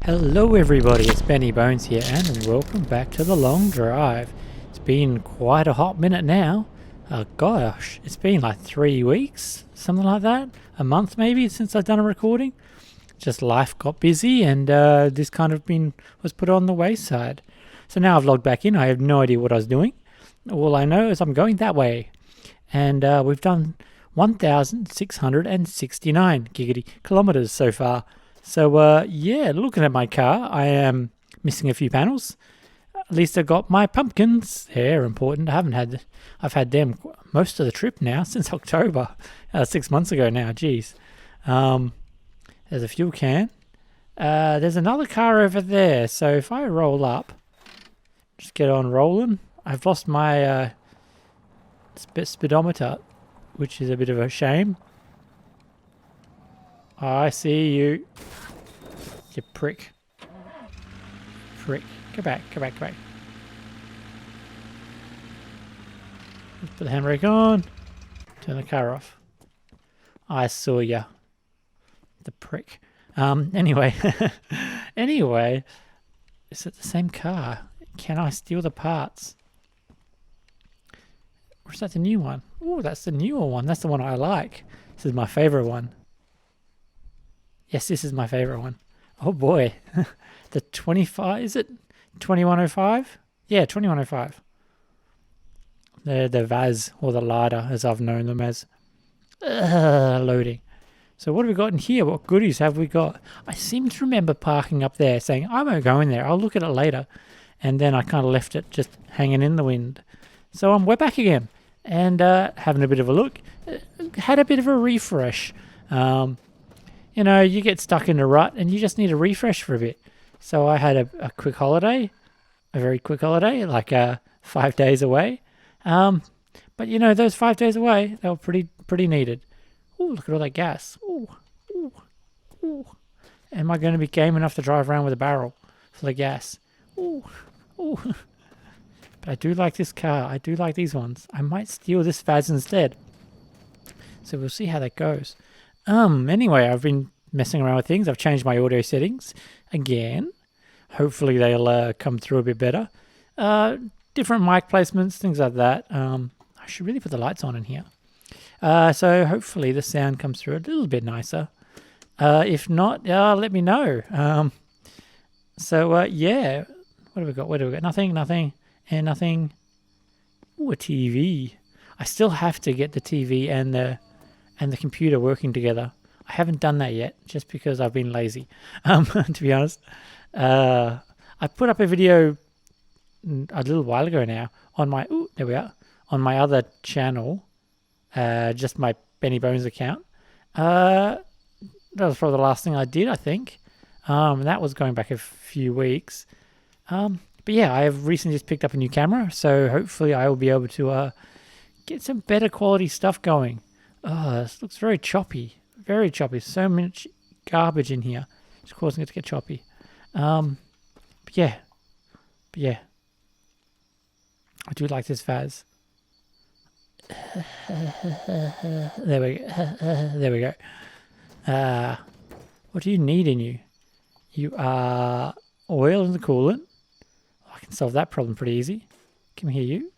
Hello everybody, it's Benny Bones here and welcome back to the long drive. It's been quite a hot minute now. Gosh, it's been like 3 weeks, something like that. A month maybe since I've done a recording. Just life got busy and this kind of was put on the wayside. So now I've logged back in, I have no idea what I was doing. All I know is I'm going that way. And we've done 1,669 giggity kilometers so far. So, yeah, looking at my car, I am missing a few panels. At least I got my pumpkins. They're important. I've had them most of the trip now, since October. 6 months ago now, geez. There's a fuel can. There's another car over there. So if I roll up, just get on rolling. I've lost my speedometer, which is a bit of a shame. I see you. You prick. Prick. Go back. Let's put the handbrake on. Turn the car off. I saw ya. The prick. Anyway. Anyway. Is it the same car? Can I steal the parts? Or is that the new one? Oh, that's the newer one. That's the one I like. This is my favorite one. Yes, this is my favorite one. Oh boy. The 25, is it 2105? Yeah, 2105. The Vaz, or the Lada, as I've known them as. Loading. So what have we got in here? What goodies have we got? I seem to remember parking up there saying, I won't go in there, I'll look at it later. And then I kind of left it just hanging in the wind. So we're back again. And having a bit of a look. Had a bit of a refresh. You know, you get stuck in a rut and you just need a refresh for a bit. So I had a quick holiday, a very quick holiday, like 5 days away. But you know, those 5 days away, they were pretty needed. Ooh, look at all that gas. Ooh. Am I going to be game enough to drive around with a barrel full of gas? Ooh. But I do like this car. I do like these ones. I might steal this Vaz instead. So we'll see how that goes. Anyway, I've been messing around with things. I've changed my audio settings again. Hopefully they'll come through a bit better. Different mic placements, things like that. I should really put the lights on in here. So hopefully the sound comes through a little bit nicer. If not, let me know. Yeah. What have we got? Nothing, and nothing. Ooh, a TV. I still have to get the TV and the computer working together. I haven't done that yet, just because I've been lazy, to be honest. I put up a video a little while ago now on my, there we are, on my other channel, just my Benny Bones account. That was probably the last thing I did, I think. That was going back a few weeks. But yeah, I have recently just picked up a new camera, so hopefully I will be able to get some better quality stuff going. Oh, this looks very choppy. Very choppy. So much garbage in here. It's causing it to get choppy. But yeah. I do like this Vaz. There we go. What do you need in you? You are oil in the coolant. I can solve that problem pretty easy. Come here, you.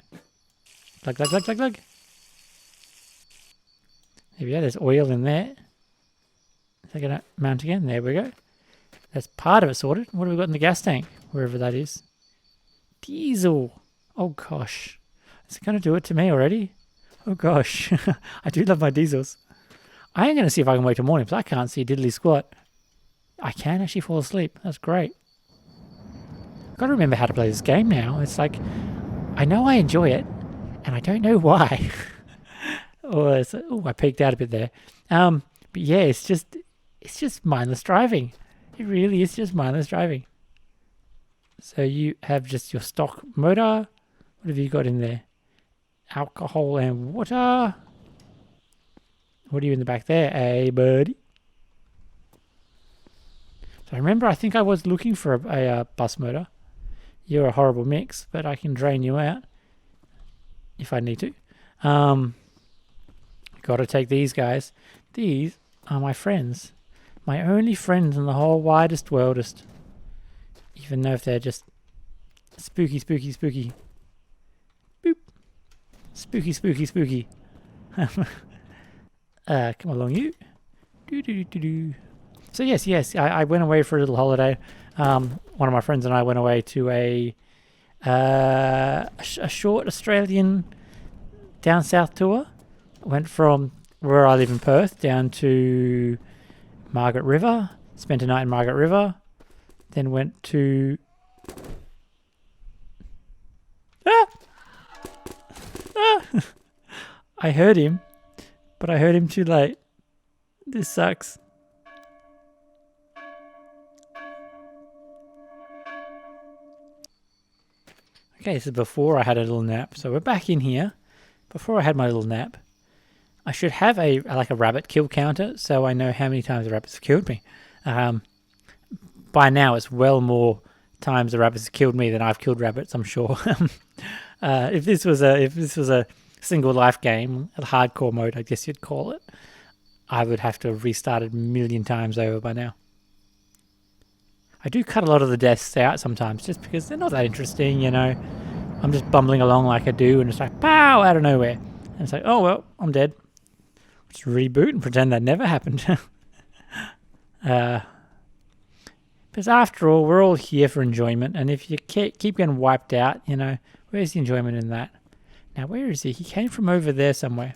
Glug. There we go, there's oil in there. Is that going to mount again? There we go. That's part of it sorted. What have we got in the gas tank? Wherever that is. Diesel. Oh gosh. Is it going to do it to me already? Oh gosh. I do love my diesels. I am going to see if I can wait till morning, because I can't see diddly squat. I can actually fall asleep. That's great. I've got to remember how to play this game now. It's like, I know I enjoy it, and I don't know why. I peeked out a bit there. But yeah, it's just mindless driving. It really is just mindless driving. So you have just your stock motor. What have you got in there? Alcohol and water. What are you in the back there? Hey, buddy. So I think I was looking for a bus motor. You're a horrible mix, but I can drain you out if I need to. Got to take these guys. These are my friends. My only friends in the whole widest worldest. Even though if they're just spooky, spooky, spooky. Boop. Spooky, spooky, spooky. Come along, you. Do. So yes, I went away for a little holiday. One of my friends and I went away to a short Australian down south tour. Went from where I live in Perth down to Margaret River. Spent a night in Margaret River. Then went to... I heard him, but I heard him too late. This sucks. Okay, this is before I had a little nap. So we're back in here. Before I had my little nap, I should have a rabbit kill counter so I know how many times the rabbits have killed me. By now, it's well more times the rabbits have killed me than I've killed rabbits, I'm sure. If this was a single life game, a hardcore mode, I guess you'd call it, I would have to have restarted a million times over by now. I do cut a lot of the deaths out sometimes just because they're not that interesting, you know. I'm just bumbling along like I do and it's like, pow, out of nowhere. And it's like, oh, well, I'm dead. Just reboot and pretend that never happened. Because after all, we're all here for enjoyment. And if you keep getting wiped out, you know, where's the enjoyment in that? Now, where is he? He came from over there somewhere.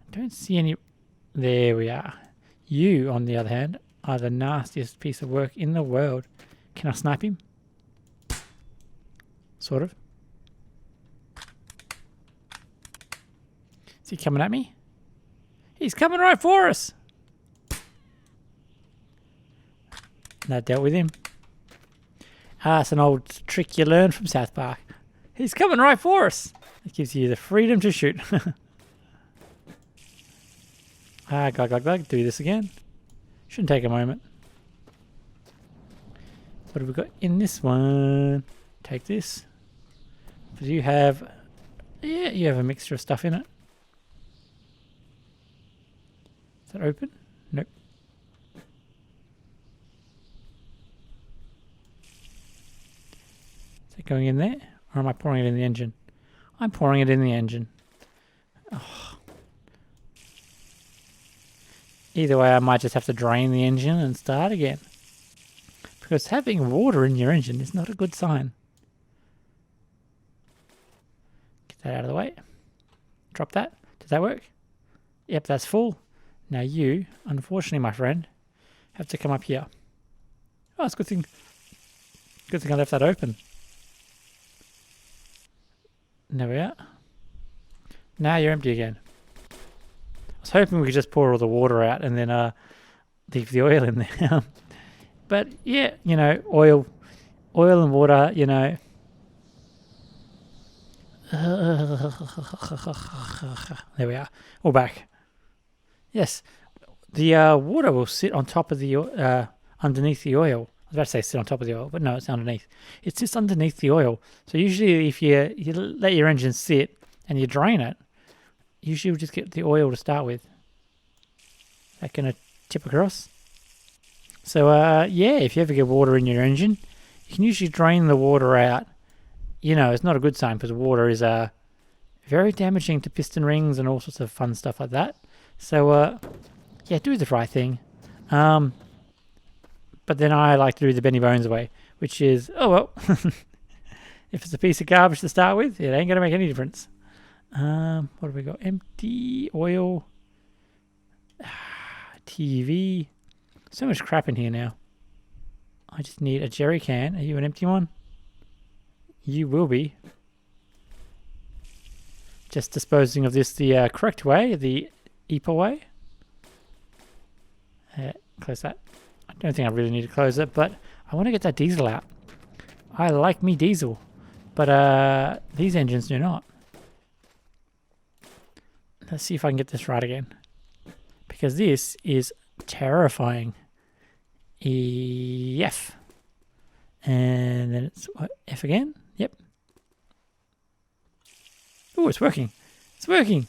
I don't see any... There we are. You, on the other hand, are the nastiest piece of work in the world. Can I snipe him? Sort of. Is he coming at me? He's coming right for us! That dealt with him. It's an old trick you learn from South Park. He's coming right for us! It gives you the freedom to shoot. Glug. Do this again. Shouldn't take a moment. What have we got in this one? Take this. Do you have... Yeah, you have a mixture of stuff in it. Is that open? Nope. Is it going in there? Or am I pouring it in the engine? I'm pouring it in the engine. Oh. Either way, I might just have to drain the engine and start again. Because having water in your engine is not a good sign. Get that out of the way. Drop that. Does that work? Yep, that's full. Now you, unfortunately, my friend, have to come up here. Oh, it's a good thing. Good thing I left that open. There we are. Now you're empty again. I was hoping we could just pour all the water out and then leave the oil in there. But yeah, you know, oil and water, you know. There we are. All back. Yes, the water will sit on top of the underneath the oil. I was about to say sit on top of the oil, but no, it's underneath. It sits underneath the oil. So usually if you let your engine sit and you drain it, usually you'll just get the oil to start with. That gonna tip across. So yeah, if you ever get water in your engine, you can usually drain the water out. You know, it's not a good sign because water is very damaging to piston rings and all sorts of fun stuff like that. So yeah, do the right thing. But then I like to do the Benny Bones way, which is, oh well, if it's a piece of garbage to start with, it ain't going to make any difference. What have we got? Empty, oil, TV. So much crap in here now. I just need a jerry can. Are you an empty one? You will be. Just disposing of this the correct way, the EPA way. Close that. I don't think I really need to close it, but I want to get that diesel out. I like me diesel, but these engines do not. Let's see if I can get this right again, because this is terrifying. F. And then it's what, F again? Yep. Oh, it's working. It's working.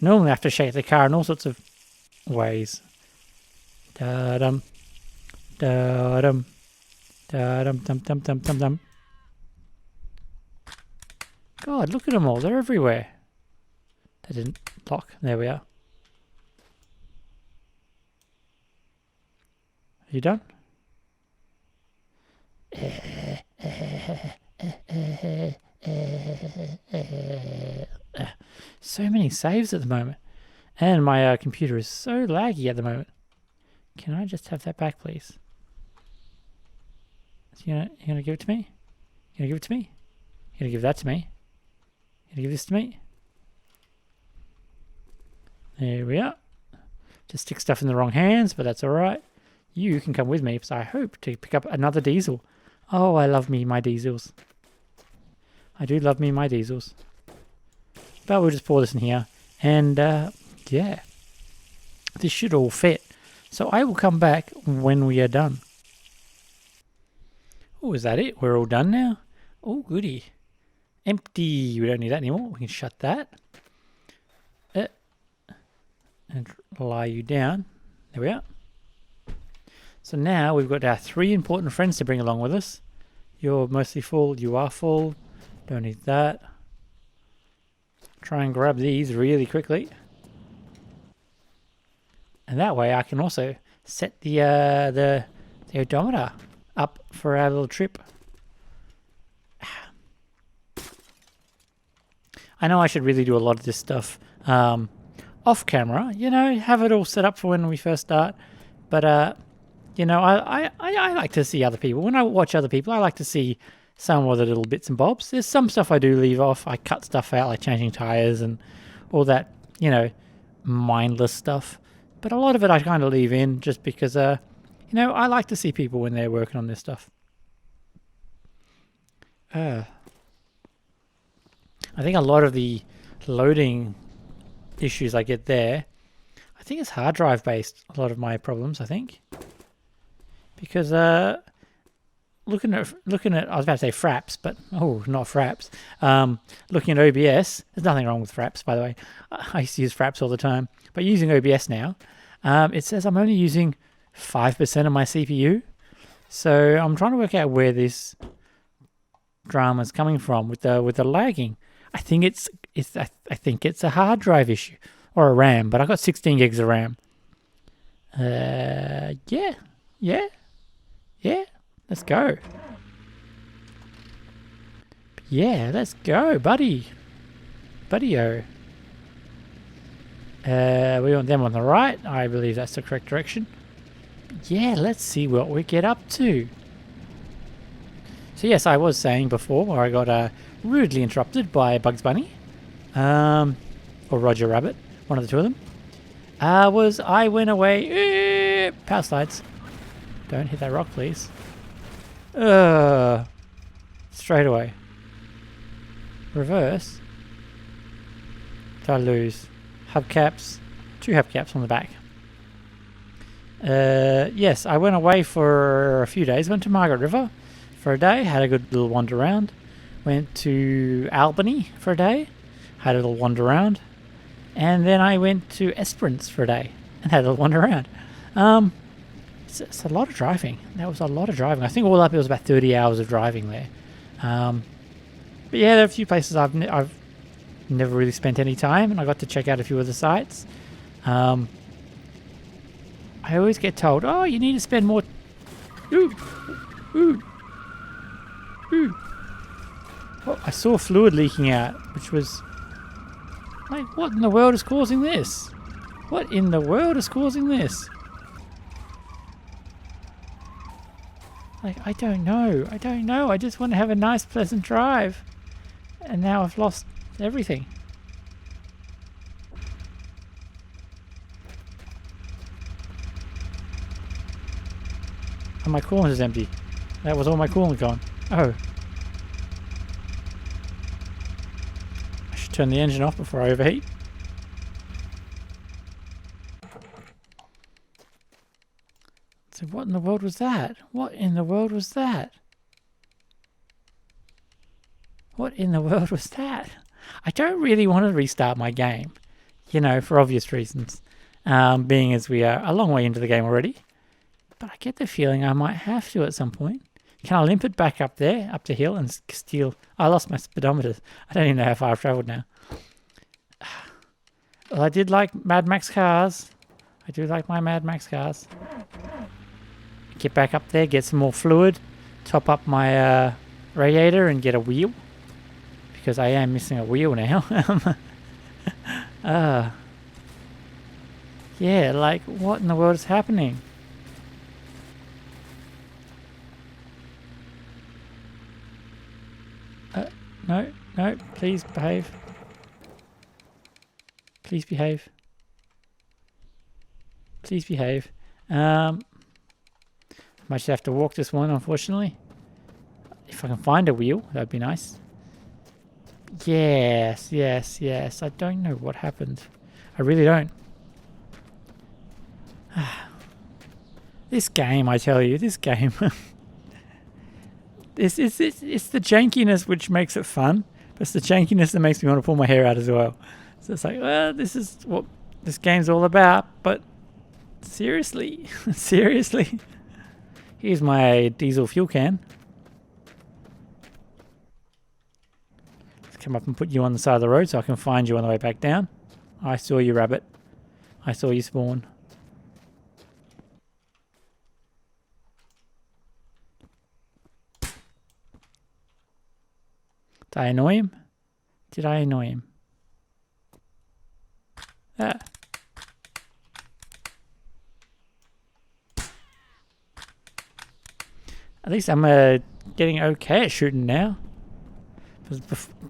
Normally I have to shake the car in all sorts of ways. Da-dum. Da-dum. Da-dum-dum-dum-dum-dum-dum. God, look at them all. They're everywhere. That didn't lock. There we are. Are you done? So many saves at the moment. And my computer is so laggy at the moment. Can I just have that back, please? You gonna give it to me? You gonna give it to me? You gonna give that to me? You gonna give this to me? There we are. Just stick stuff in the wrong hands, but that's alright. You can come with me because I hope to pick up another diesel. Oh, I love me my diesels. I do love me my diesels. But we'll just pour this in here. And yeah, this should all fit. So I will come back when we are done. Oh, is that it? We're all done now? Oh, goody. Empty. We don't need that anymore. We can shut that. And lie you down. There we are. So now we've got our 3 important friends to bring along with us. You're mostly full. You are full. Don't need that. Try and grab these really quickly. And that way I can also set the odometer up for our little trip. I know I should really do a lot of this stuff off camera, you know, have it all set up for when we first start. But, you know, I like to see other people. When I watch other people, I like to see some of the little bits and bobs. There's some stuff I do leave off. I cut stuff out, like changing tires and all that, you know, mindless stuff. But a lot of it I kind of leave in just because, you know, I like to see people when they're working on this stuff. I think a lot of the loading issues I get there, I think it's hard drive based, a lot of my problems, I think. Because looking at I was about to say Fraps, but oh, not Fraps. Looking at OBS, there's nothing wrong with Fraps, by the way. I used to use Fraps all the time, but using OBS now, it says I'm only using 5% of my CPU. So I'm trying to work out where this drama is coming from with the lagging. I think it's a hard drive issue or a RAM, but I've got 16 gigs of RAM. Yeah. Let's go. Yeah, let's go, buddy. Buddy-o. We want them on the right. I believe that's the correct direction. Yeah, let's see what we get up to. So yes, I was saying before, where I got rudely interrupted by Bugs Bunny, or Roger Rabbit, one of the two of them, was I went away. Power slides. Don't hit that rock, please. Straight away. Reverse. Did I lose? Hubcaps. 2 hubcaps on the back. Yes, I went away for a few days. Went to Margaret River for a day. Had a good little wander around. Went to Albany for a day. Had a little wander around. And then I went to Esperance for a day. And had a little wander around. It's a lot of driving. That was a lot of driving. I think all up it was about 30 hours of driving there. But yeah, there are a few places I've never really spent any time, and I got to check out a few of the sites. I always get told, oh, you need to spend more... Ooh. Oh, I saw fluid leaking out, which was... Like, what in the world is causing this? What in the world is causing this? Like, I don't know. I just want to have a nice, pleasant drive. And now I've lost everything. And my coolant is empty. That was all my coolant gone. Oh. I should turn the engine off before I overheat. So what in the world was that? What in the world was that? What in the world was that? I don't really want to restart my game, you know, for obvious reasons, being as we are a long way into the game already. But I get the feeling I might have to at some point. Can I limp it back up there, up the hill, and steal? I lost my speedometer. I don't even know how far I've travelled now. Well, I did like Mad Max cars. I do like my Mad Max cars. Get back up there, get some more fluid, top up my radiator, and get a wheel. Because I am missing a wheel now. Yeah, like, what in the world is happening? No, please behave. Please behave. Please behave. Might just have to walk this one, unfortunately. If I can find a wheel, that'd be nice. Yes. I don't know what happened. I really don't. This game, I tell you, this game. It's the jankiness which makes it fun, but it's the jankiness that makes me want to pull my hair out as well. So it's like, well, this is what this game's all about, but seriously, seriously. Here's my diesel fuel can. Let's come up and put you on the side of the road so I can find you on the way back down. I saw you, rabbit. I saw you spawn. Did I annoy him? Did I annoy him? Ah. At least I'm getting okay at shooting now.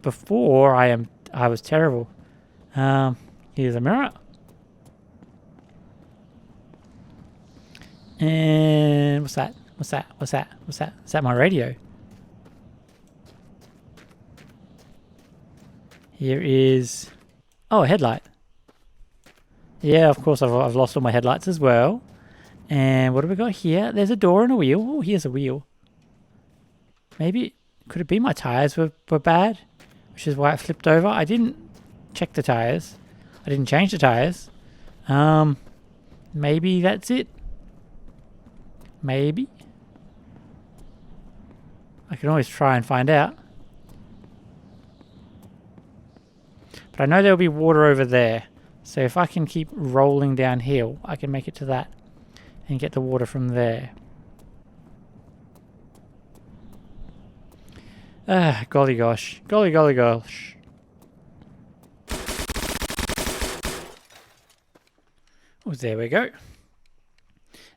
Before I was terrible. Here's a mirror. And what's that? What's that? Is that my radio? Here is... Oh, a headlight. Yeah, of course, I've lost all my headlights as well. And what have we got here? There's a door and a wheel. Oh, here's a wheel. Maybe... Could it be my tyres were bad? Which is why it flipped over. I didn't check the tyres. I didn't change the tyres. Maybe that's it. Maybe. I can always try and find out. But I know there'll be water over there. So if I can keep rolling downhill, I can make it to that. And get the water from there. Golly gosh. Golly gosh. Oh, there we go.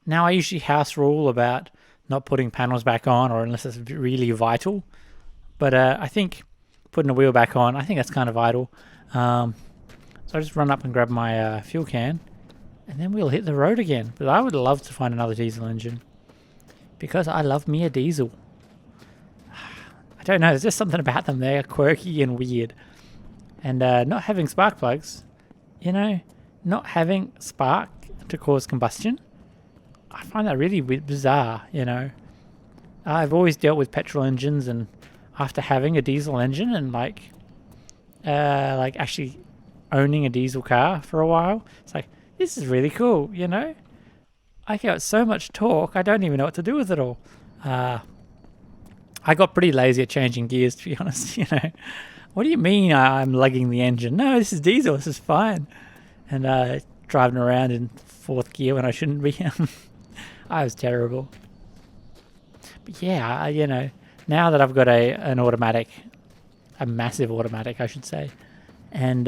Now I usually house rule about not putting panels back on, or unless it's really vital. But I think putting a wheel back on, I think that's kind of vital. So I just run up and grab my fuel can, and then we'll hit the road again. But I would love to find another diesel engine, because I love me a diesel. I don't know, there's just something about them. They're quirky and weird. And not having spark plugs, you know, not having spark to cause combustion, I find that really bizarre, you know. I've always dealt with petrol engines, and after having a diesel engine and like actually owning a diesel car for a while, it's like, this is really cool, you know. I got so much torque, I don't even know what to do with it all. I got pretty lazy at changing gears, to be honest, you know. What do you mean I'm lugging the engine? No, this is diesel, this is fine. And driving around in fourth gear when I shouldn't be. I was terrible. But yeah, you know, now that I've got an automatic, a massive automatic, I should say. And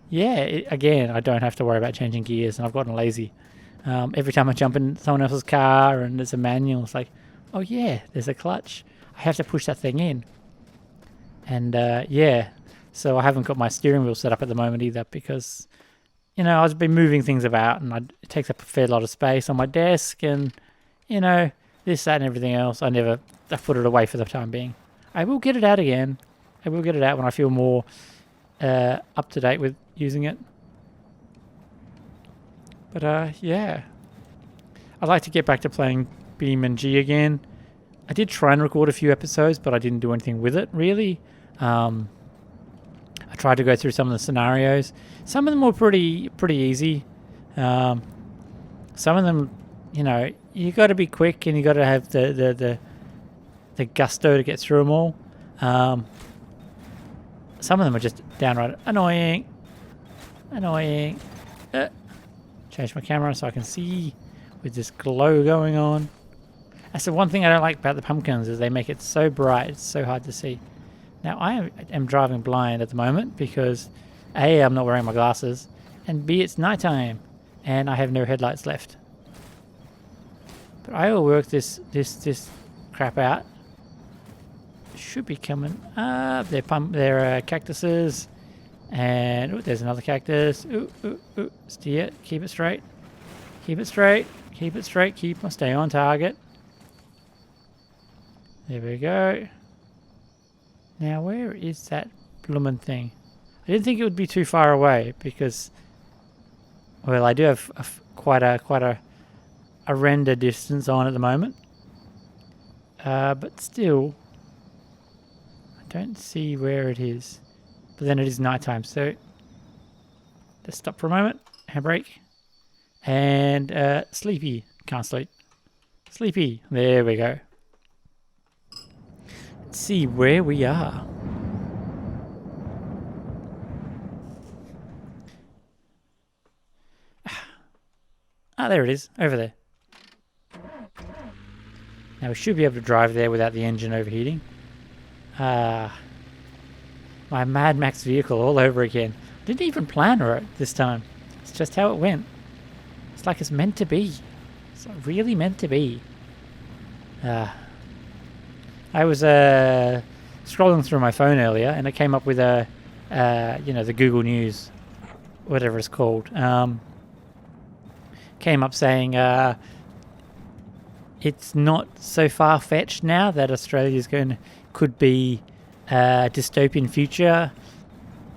yeah, again, I don't have to worry about changing gears, and I've gotten lazy. Every time I jump in someone else's car and there's a manual, it's like, oh yeah, there's a clutch. I have to push that thing in. And yeah, so I haven't got my steering wheel set up at the moment either, because, you know, I've been moving things about, and it takes up a fair lot of space on my desk, and, you know, this, that, and everything else. I put it away for the time being. I will get it out again. I will get it out when I feel more up to date with using it. But yeah, I'd like to get back to playing BeamNG again. I did try and record a few episodes, but I didn't do anything with it, really. I tried to go through some of the scenarios. Some of them were pretty easy. Some of them, you know, you got to be quick, and you got to have the the gusto to get through them all. Some of them are just downright annoying. Annoying. Change my camera so I can see with this glow going on. That's the one thing I don't like about the pumpkins, is they make it so bright, it's so hard to see. Now I am driving blind at the moment because A, I'm not wearing my glasses, and B, it's nighttime and I have no headlights left. But I will work this crap out. Should be coming up. They're cactuses, and there's another cactus. Steer, keep it straight. Keep it straight. Keep it straight. Stay on target. There we go. Now where is that bloomin' thing? I didn't think it would be too far away because, well, I do have quite a render distance on at the moment. But still, I don't see where it is. But then it is nighttime, so let's stop for a moment. Handbrake. And sleepy. Can't sleep. Sleepy. There we go. Let's see where we are. Ah, there it is. Over there. Now we should be able to drive there without the engine overheating. My Mad Max vehicle all over again. Didn't even plan for it this time. It's just how it went. It's like it's meant to be. It's really meant to be. I was scrolling through my phone earlier and it came up with the Google News, whatever it's called. Came up saying it's not so far-fetched now that Australia's could be a dystopian future,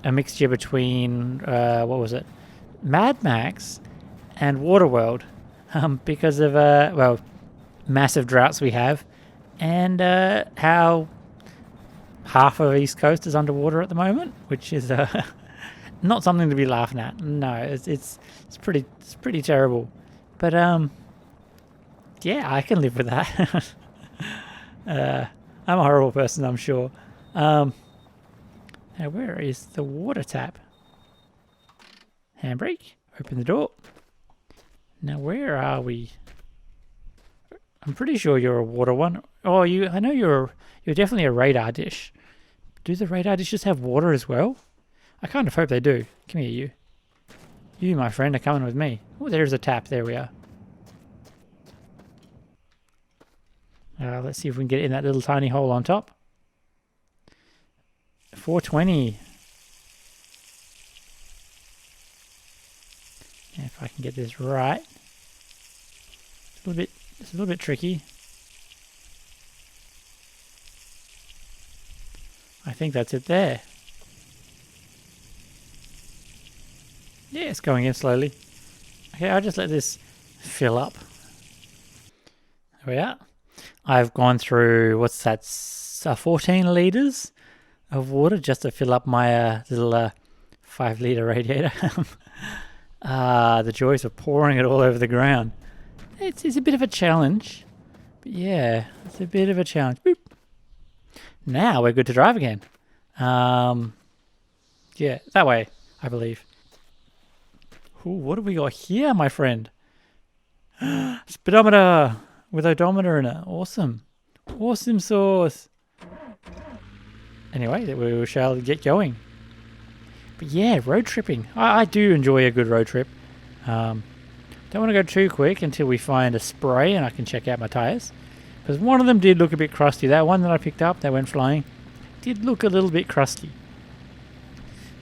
a mixture between what was it, Mad Max and Waterworld, because of massive droughts we have, and how half of East Coast is underwater at the moment, which is not something to be laughing at. No, it's pretty terrible, but yeah, I can live with that. I'm a horrible person, I'm sure. Now where is the water tap? Handbrake. Open the door. Now where are we? I'm pretty sure you're a water one. Oh, I know you're definitely a radar dish. Do the radar dishes have water as well? I kind of hope they do. Come here, you. You, my friend, are coming with me. Oh, there's a tap. There we are. Let's see if we can get in that little tiny hole on top. 420. And if I can get this right. It's a little bit tricky. I think that's it there. Yeah, it's going in slowly. Okay, I'll just let this fill up. There we are. I've gone through, what's that, 14 litres of water just to fill up my little 5-litre radiator. The joys of pouring it all over the ground. It's a bit of a challenge. But yeah, it's a bit of a challenge. Boop. Now we're good to drive again. Yeah, that way, I believe. Ooh, what have we got here, my friend? Speedometer with odometer in it. Awesome. Awesome sauce. Anyway, we shall get going. But yeah, road tripping. I do enjoy a good road trip. Don't want to go too quick until we find a spray and I can check out my tyres. Because one of them did look a bit crusty. That one that I picked up that went flying did look a little bit crusty.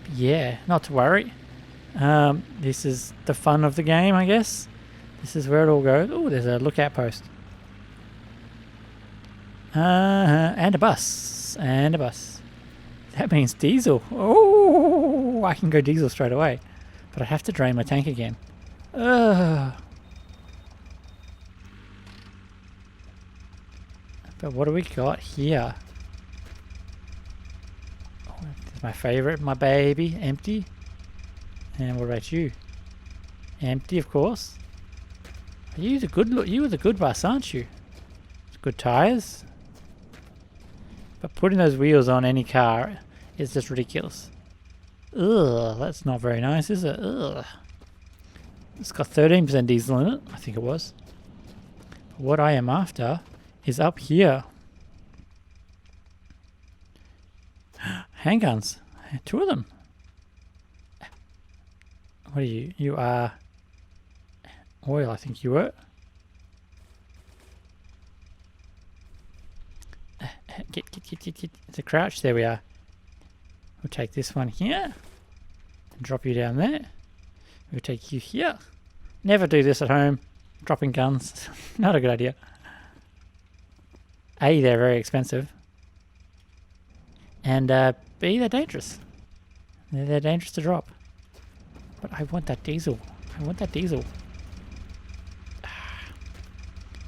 But yeah, not to worry. This is the fun of the game, I guess. This is where it all goes. Oh, there's a lookout post. And a bus. And a bus. That means diesel. Oh, I can go diesel straight away. But I have to drain my tank again. But what do we got here? Oh, this is my favorite, my baby. Empty. And what about you? Empty, of course. You were the good bus, aren't you? Good tires. But putting those wheels on any car is just ridiculous. Ugh, that's not very nice, is it? Ugh. It's got 13% diesel in it, I think it was. What I am after is up here. Handguns. 2 of them. What are you? You are oil, I think you were. Get. It's a crouch. There we are. We'll take this one here. And drop you down there. We'll take you here. Never do this at home. Dropping guns. Not a good idea. A, they're very expensive. And B, they're dangerous. They're dangerous to drop. But I want that diesel. I want that diesel.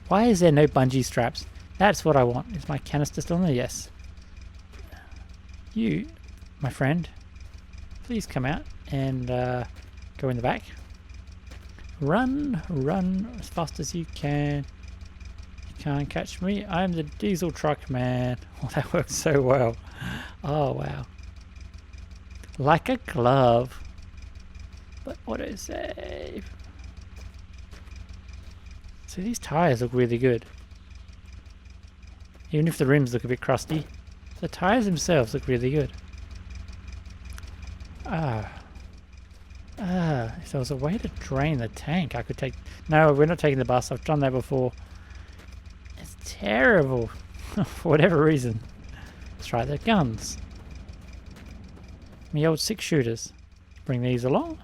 Why is there no bungee straps? That's what I want. Is my canister still in there? Yes. You, my friend, please come out and go in the back. Run as fast as you can. You can't catch me. I'm the diesel truck man. Oh, that works so well. Oh, wow. Like a glove. But autosave. So these tires look really good. Even if the rims look a bit crusty, the tires themselves look really good. If there was a way to drain the tank, I could take... No, we're not taking the bus. I've done that before. It's terrible. For whatever reason. Let's try the guns. Me old 6-shooters. Bring these along.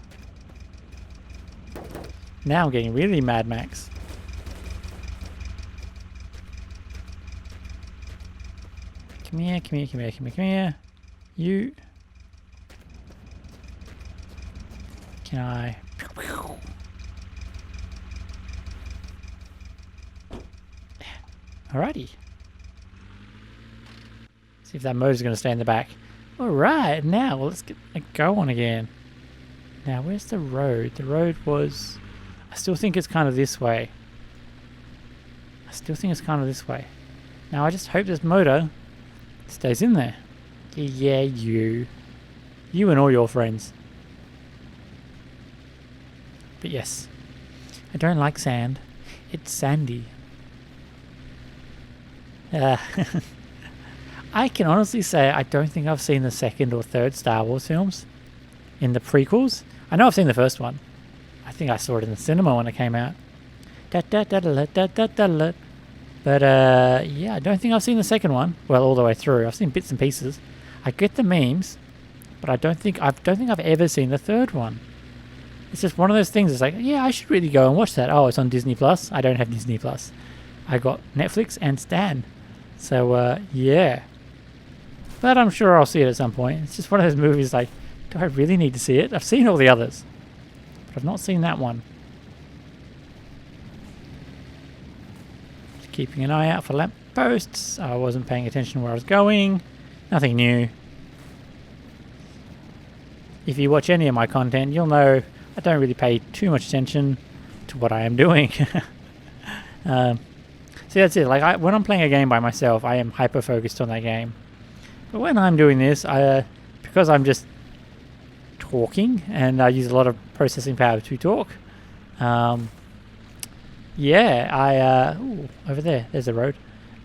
Now I'm getting really Mad Max. Come here. You. Can I? Alrighty. See if that motor's going to stay in the back. Alright, now let's get a go on again. Now, where's the road? The road was... I still think it's kind of this way. Now, I just hope this motor stays in there. Yeah, you. You and all your friends. But yes, I don't like sand. It's sandy. I can honestly say I don't think I've seen the second or third Star Wars films in the prequels. I know I've seen the first one. I think I saw it in the cinema when it came out. But yeah, I don't think I've seen the second one. Well, all the way through. I've seen bits and pieces. I get the memes, but I don't think I've ever seen the third one. It's just one of those things. It's like, yeah, I should really go and watch that. Oh, it's on Disney Plus. I don't have Disney Plus. I got Netflix and Stan. So yeah. But I'm sure I'll see it at some point. It's just one of those movies like, do I really need to see it? I've seen all the others, but I've not seen that one. Just keeping an eye out for lamp posts. I wasn't paying attention where I was going. Nothing new. If you watch any of my content, you'll know I don't really pay too much attention to what I am doing. See, that's it. Like when I'm playing a game by myself, I am hyper focused on that game. But when I'm doing this, because I'm just talking and I use a lot of processing power to talk. Yeah, ooh, over there's a road.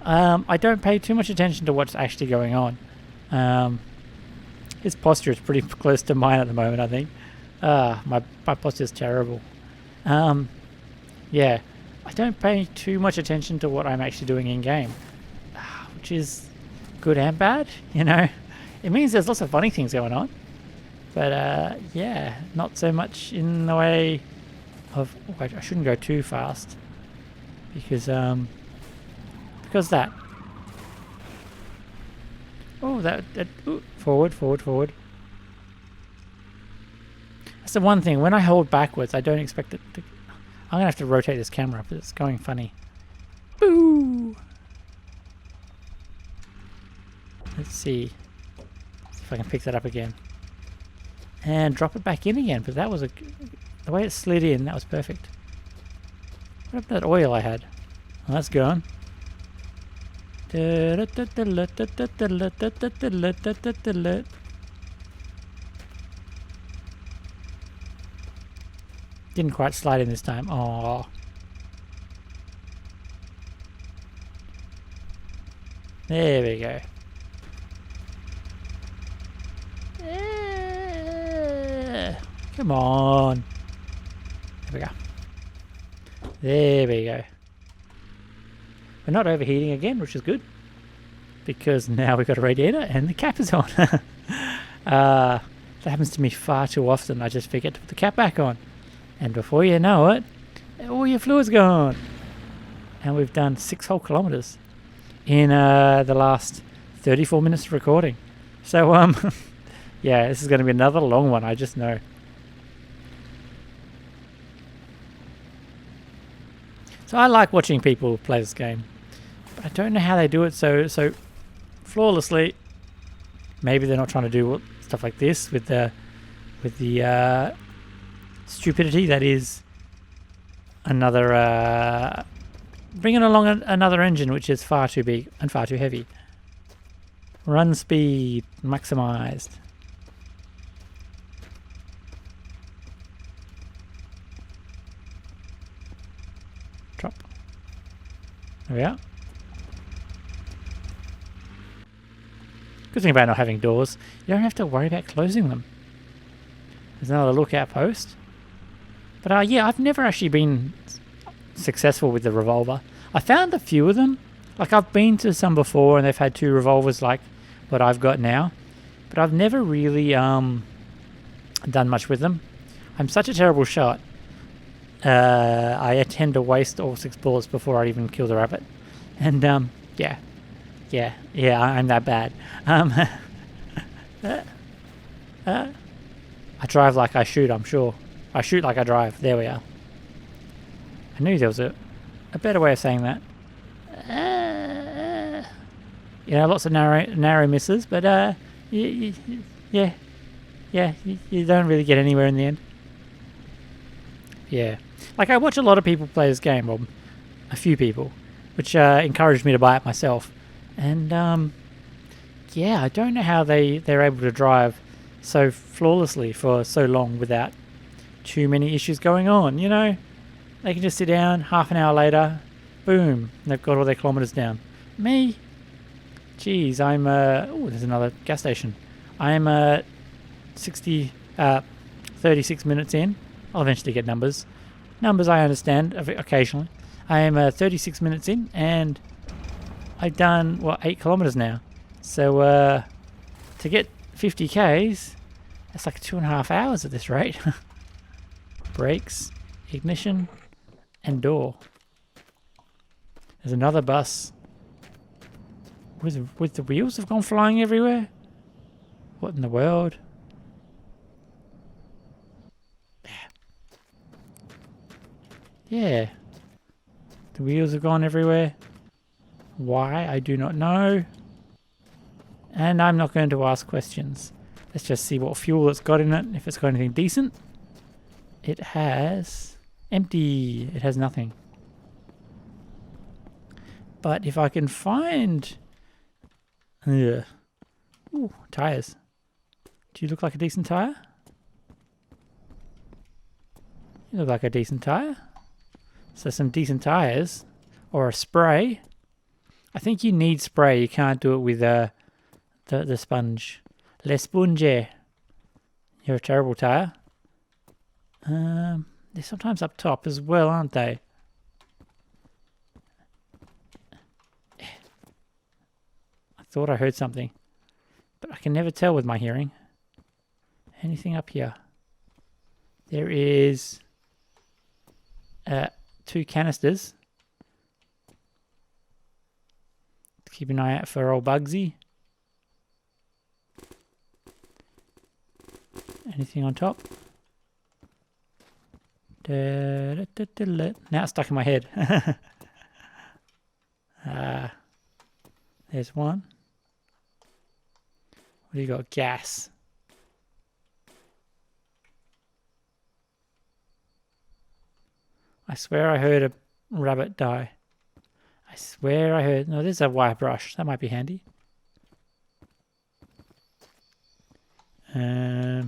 I don't pay too much attention to what's actually going on. His posture is pretty close to mine at the moment, I think. My posture is terrible. Yeah, I don't pay too much attention to what I'm actually doing in game, which is good and bad. You know, it means there's lots of funny things going on, but yeah, not so much in the way of. Oh, I shouldn't go too fast because that. Oh, that ooh, forward. That's the one thing. When I hold backwards, I don't expect it to... I'm going to have to rotate this camera, but it's going funny. Boo! Let's see. See if I can pick that up again. And drop it back in again, but that was the way it slid in, that was perfect. What happened to that oil I had? Well, that's gone. Didn't quite slide in this time. Oh. There we go. Come on. There we go. There we go. We're not overheating again, which is good. Because now we've got a radiator and the cap is on. That happens to me far too often. I just forget to put the cap back on. And before you know it, all your fluid's gone. And we've done 6 whole kilometers in the last 34 minutes of recording. So, yeah, this is going to be another long one, I just know. So I like watching people play this game, but I don't know how they do it so flawlessly. Maybe they're not trying to do stuff like this with the stupidity that is another bringing along another engine which is far too big and far too heavy. Run speed maximized. Drop. There we are. Good thing about not having doors, you don't have to worry about closing them. There's another lookout post. But yeah, I've never actually been successful with the revolver. I found a few of them. Like I've been to some before and they've had 2 revolvers like what I've got now. But I've never really done much with them. I'm such a terrible shot. I tend to waste all 6 bullets before I even kill the rabbit. And yeah, I'm that bad. I drive like I shoot, I'm sure. I shoot like I drive. There we are. I knew there was a better way of saying that. Lots of narrow misses, but you don't really get anywhere in the end. Yeah. Like, I watch a lot of people play this game, Rob. A few people, which encouraged me to buy it myself. And, yeah, I don't know how they're able to drive so flawlessly for so long without too many issues going on, you know? They can just sit down, half an hour later, boom, they've got all their kilometers down. Me? Geez, I'm, there's another gas station. I'm 36 minutes in. I'll eventually get numbers. Numbers I understand occasionally. I am 36 minutes in and I've done, 8 kilometers now. So to get 50 Ks, that's like 2.5 hours at this rate. Brakes, ignition, and door. There's another bus. With the wheels have gone flying everywhere? What in the world? Yeah. The wheels have gone everywhere. Why? I do not know. And I'm not going to ask questions. Let's just see what fuel it's got in it. If it's got anything decent. It has... empty. It has nothing. But if I can find... Ooh, tyres. Do you look like a decent tyre? You look like a decent tyre. So some decent tyres. Or a spray. I think you need spray. You can't do it with the sponge. Le sponge. You're a terrible tyre. They're sometimes up top as well, aren't they? I thought I heard something. But I can never tell with my hearing. Anything up here? There is 2 canisters. Keep an eye out for old Bugsy. Anything on top? Now it's stuck in my head. There's one. What do you got? Gas. I swear I heard a rabbit die. I swear I heard... No, there's a wire brush. That might be handy. I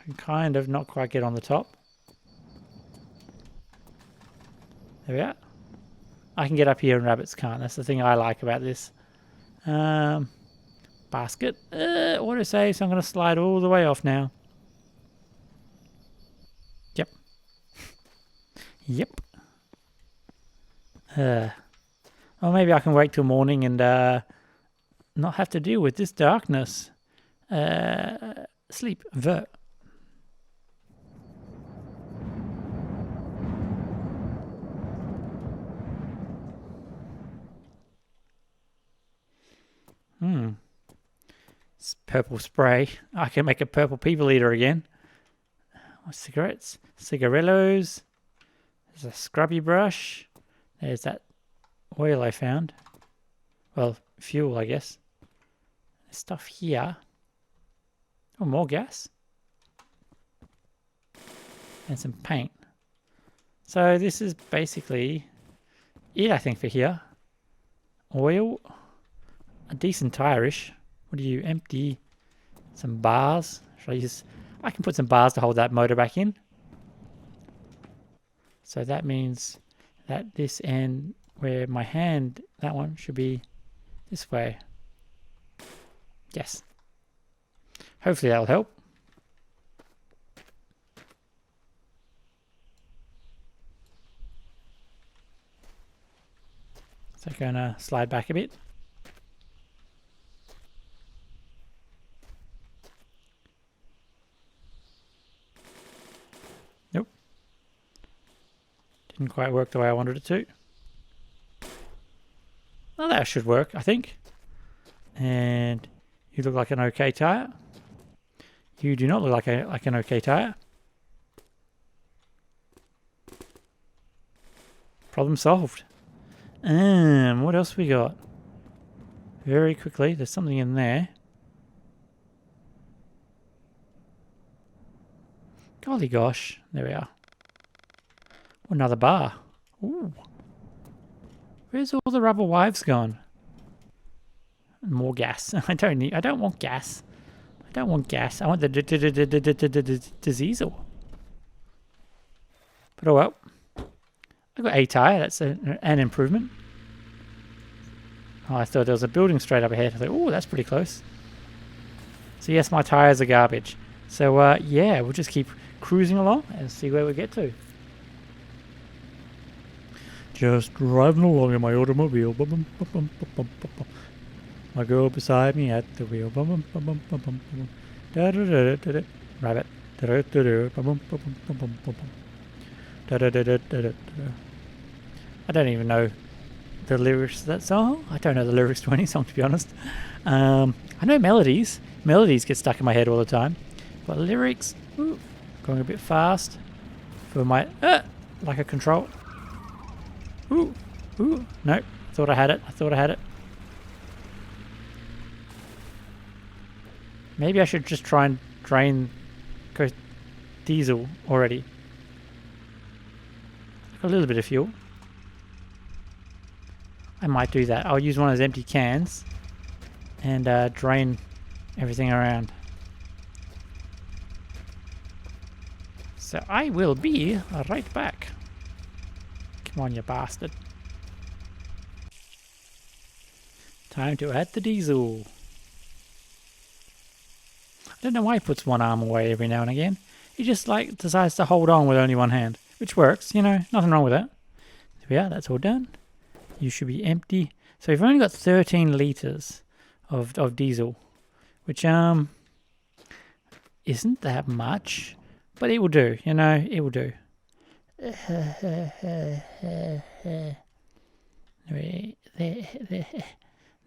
can kind of not quite get on the top. There we are. I can get up here and rabbits can't. That's the thing I like about this. Basket. Autosave, so I'm going to slide all the way off now. Yep. Yep. Well, maybe I can wait till morning and not have to deal with this darkness. Sleep. Vert. It's purple spray. I can make a purple people eater again. Cigarettes. Cigarillos. There's a scrubby brush. There's that oil I found. Well, fuel, I guess. There's stuff here. Oh, more gas. And some paint. So this is basically it, I think, for here. Oil. A decent tire-ish. What do you empty? Some bars. Should I use... I can put some bars to hold that motor back in. So that means that this end where my hand, that one should be this way. Yes. Hopefully that'll help. So I'm gonna slide back a bit. Nope. Didn't quite work the way I wanted it to. Well, that should work, I think. And you look like an okay tire. You do not look like an okay tire. Problem solved. What else we got? Very quickly, there's something in there. Golly gosh, there we are. Another bar. Ooh. Where's all the rubber wives gone? More gas. I don't want gas. I don't want gas. I want the diesel. But oh well. I got a tire. That's an improvement. Oh, I thought there was a building straight up ahead. I thought, oh, that's pretty close. So yes, my tires are garbage. So yeah, we'll just keep cruising along and see where we get to. Just driving along in my automobile. My girl beside me at the wheel. Rabbit. I don't even know the lyrics to that song. I don't know the lyrics to any song, to be honest. I know melodies. Melodies get stuck in my head all the time. But lyrics, ooh, going a bit fast for my, like a control. Ooh, nope. Thought I had it. Maybe I should just try and drain diesel already. A little bit of fuel. I might do that. I'll use one of those empty cans and drain everything around. So I will be right back. Come on, you bastard. Time to add the diesel. I don't know why he puts one arm away every now and again. He just like decides to hold on with only one hand. Which works, you know, nothing wrong with that. There we are, that's all done. You should be empty. So we've only got 13 litres of diesel, which isn't that much, but it will do, you know, it will do. There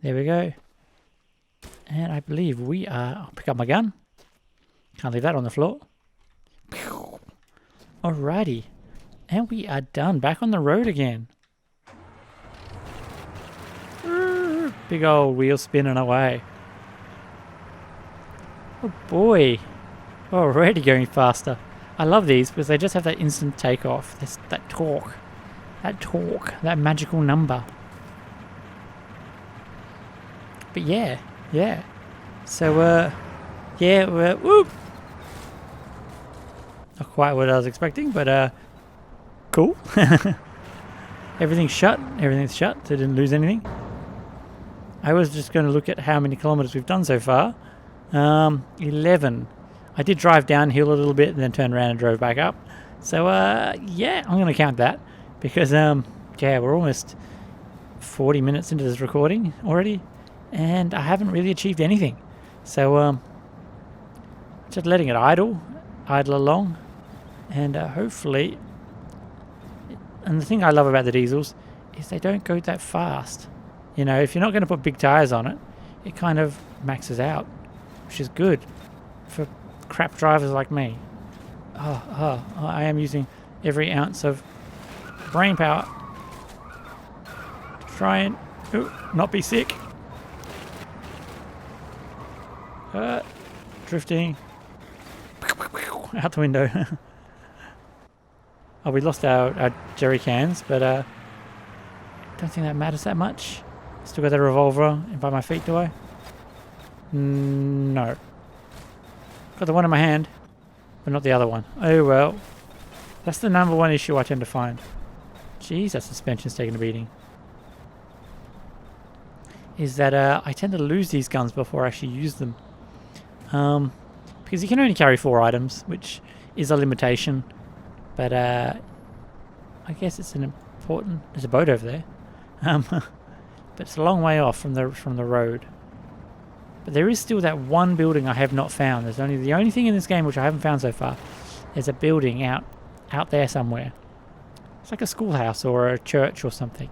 we go. And I believe we are... I'll pick up my gun. Can't leave that on the floor. Alrighty. And we are done. Back on the road again. Big old wheel spinning away. Oh boy. Already going faster. I love these because they just have that instant takeoff. That torque. that torque, that magical number. But yeah. So, whoop! Not quite what I was expecting, but cool. Everything's shut, so I didn't lose anything. I was just going to look at how many kilometers we've done so far. 11. I did drive downhill a little bit and then turned around and drove back up. So, yeah, I'm going to count that because, yeah, we're almost 40 minutes into this recording already and I haven't really achieved anything. So, just letting it idle along and hopefully... And the thing I love about the diesels is they don't go that fast. You know, if you're not going to put big tyres on it, it kind of maxes out, which is good for crap drivers like me. I am using every ounce of brain power to try and not be sick. Drifting out the window. Oh, we lost our jerry cans, but don't think that matters that much. Still got the revolver by my feet, do I? No. Got the one in my hand, but not the other one. Oh well. That's the number one issue I tend to find. Jeez, that suspension's taking a beating. Is that I tend to lose these guns before I actually use them. Because you can only carry 4 items, which is a limitation. But I guess it's an important... There's a boat over there. But it's a long way off from the road. But there is still that one building I have not found. There's only the only thing in this game which I haven't found so far. There's a building out there somewhere. It's like a schoolhouse or a church or something.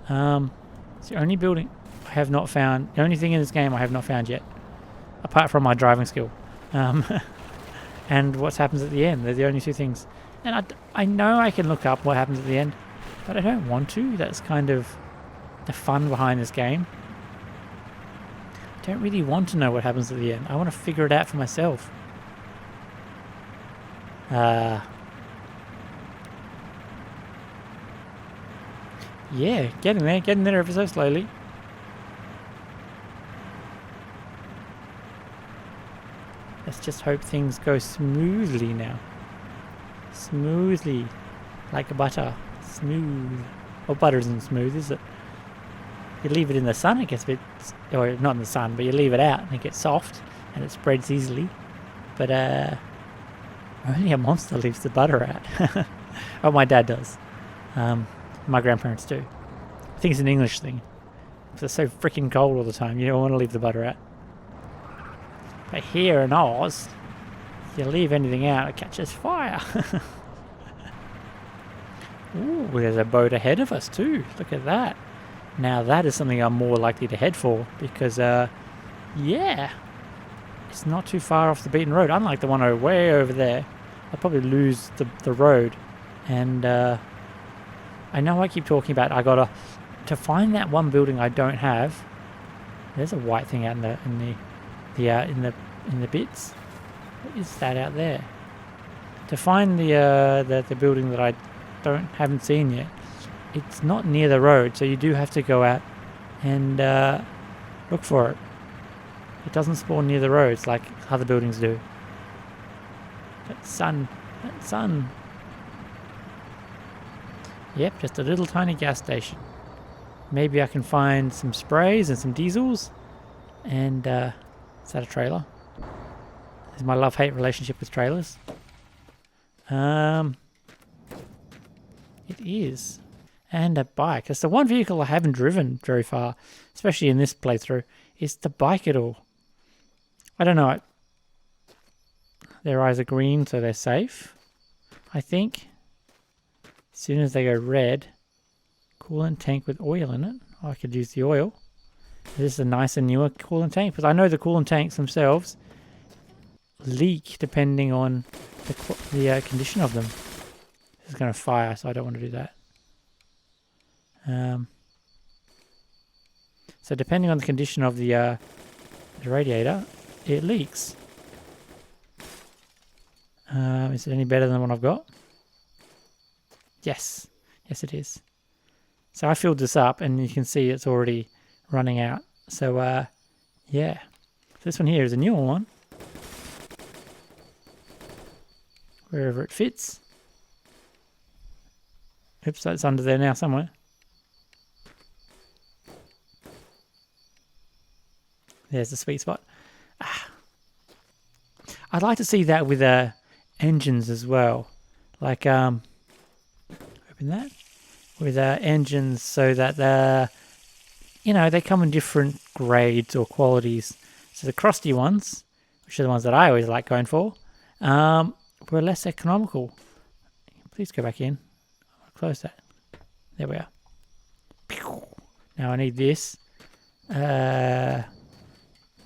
It's the only building I have not found. The only thing in this game I have not found yet, apart from my driving skill, and what happens at the end. They're the only 2 things. And I know I can look up what happens at the end, but I don't want to. That's kind of the fun behind this game. I don't really want to know what happens at the end. I want to figure it out for myself. Yeah, getting there ever so slowly. Let's just hope things go smoothly now. Smoothly, like butter. Smooth. Well, butter isn't smooth, is it? You leave it in the sun, it gets a bit... Or not in the sun, but you leave it out and it gets soft and it spreads easily. But only a monster leaves the butter out. Oh, my dad does. My grandparents do. I think it's an English thing. Because it's so freaking cold all the time, you don't want to leave the butter out. But here in Oz, if you leave anything out, it catches fire. Ooh, there's a boat ahead of us too. Look at that. Now that is something I'm more likely to head for because, yeah, it's not too far off the beaten road. Unlike the one way over there, I'll probably lose the road. And I know I keep talking about I gotta to find that one building I don't have. There's a white thing out in the bits. What is that out there? To find the building that I haven't seen yet. It's not near the road, so you do have to go out and look for it. It doesn't spawn near the roads like other buildings do. That sun. Yep, just a little tiny gas station. Maybe I can find some sprays and some diesels. And is that a trailer? This is my love-hate relationship with trailers. It is. And a bike. That's the one vehicle I haven't driven very far, especially in this playthrough, is the bike at all. I don't know. Their eyes are green, so they're safe, I think. As soon as they go red, coolant tank with oil in it. Oh, I could use the oil. This is a nicer, newer coolant tank, because I know the coolant tanks themselves leak depending on the condition of them. This is going to fire, so I don't want to do that. So depending on the condition of the radiator, it leaks. Is it any better than what I've got? Yes. Yes, it is. So I filled this up, and you can see it's already running out. So, yeah. This one here is a newer one. Wherever it fits. Oops, that's under there now somewhere. There's the sweet spot. I'd like to see that with engines as well. Like, open that. With engines so that they come in different grades or qualities. So the crusty ones, which are the ones that I always like going for, were less economical. Please go back in. I'll close that. There we are. Now I need this. I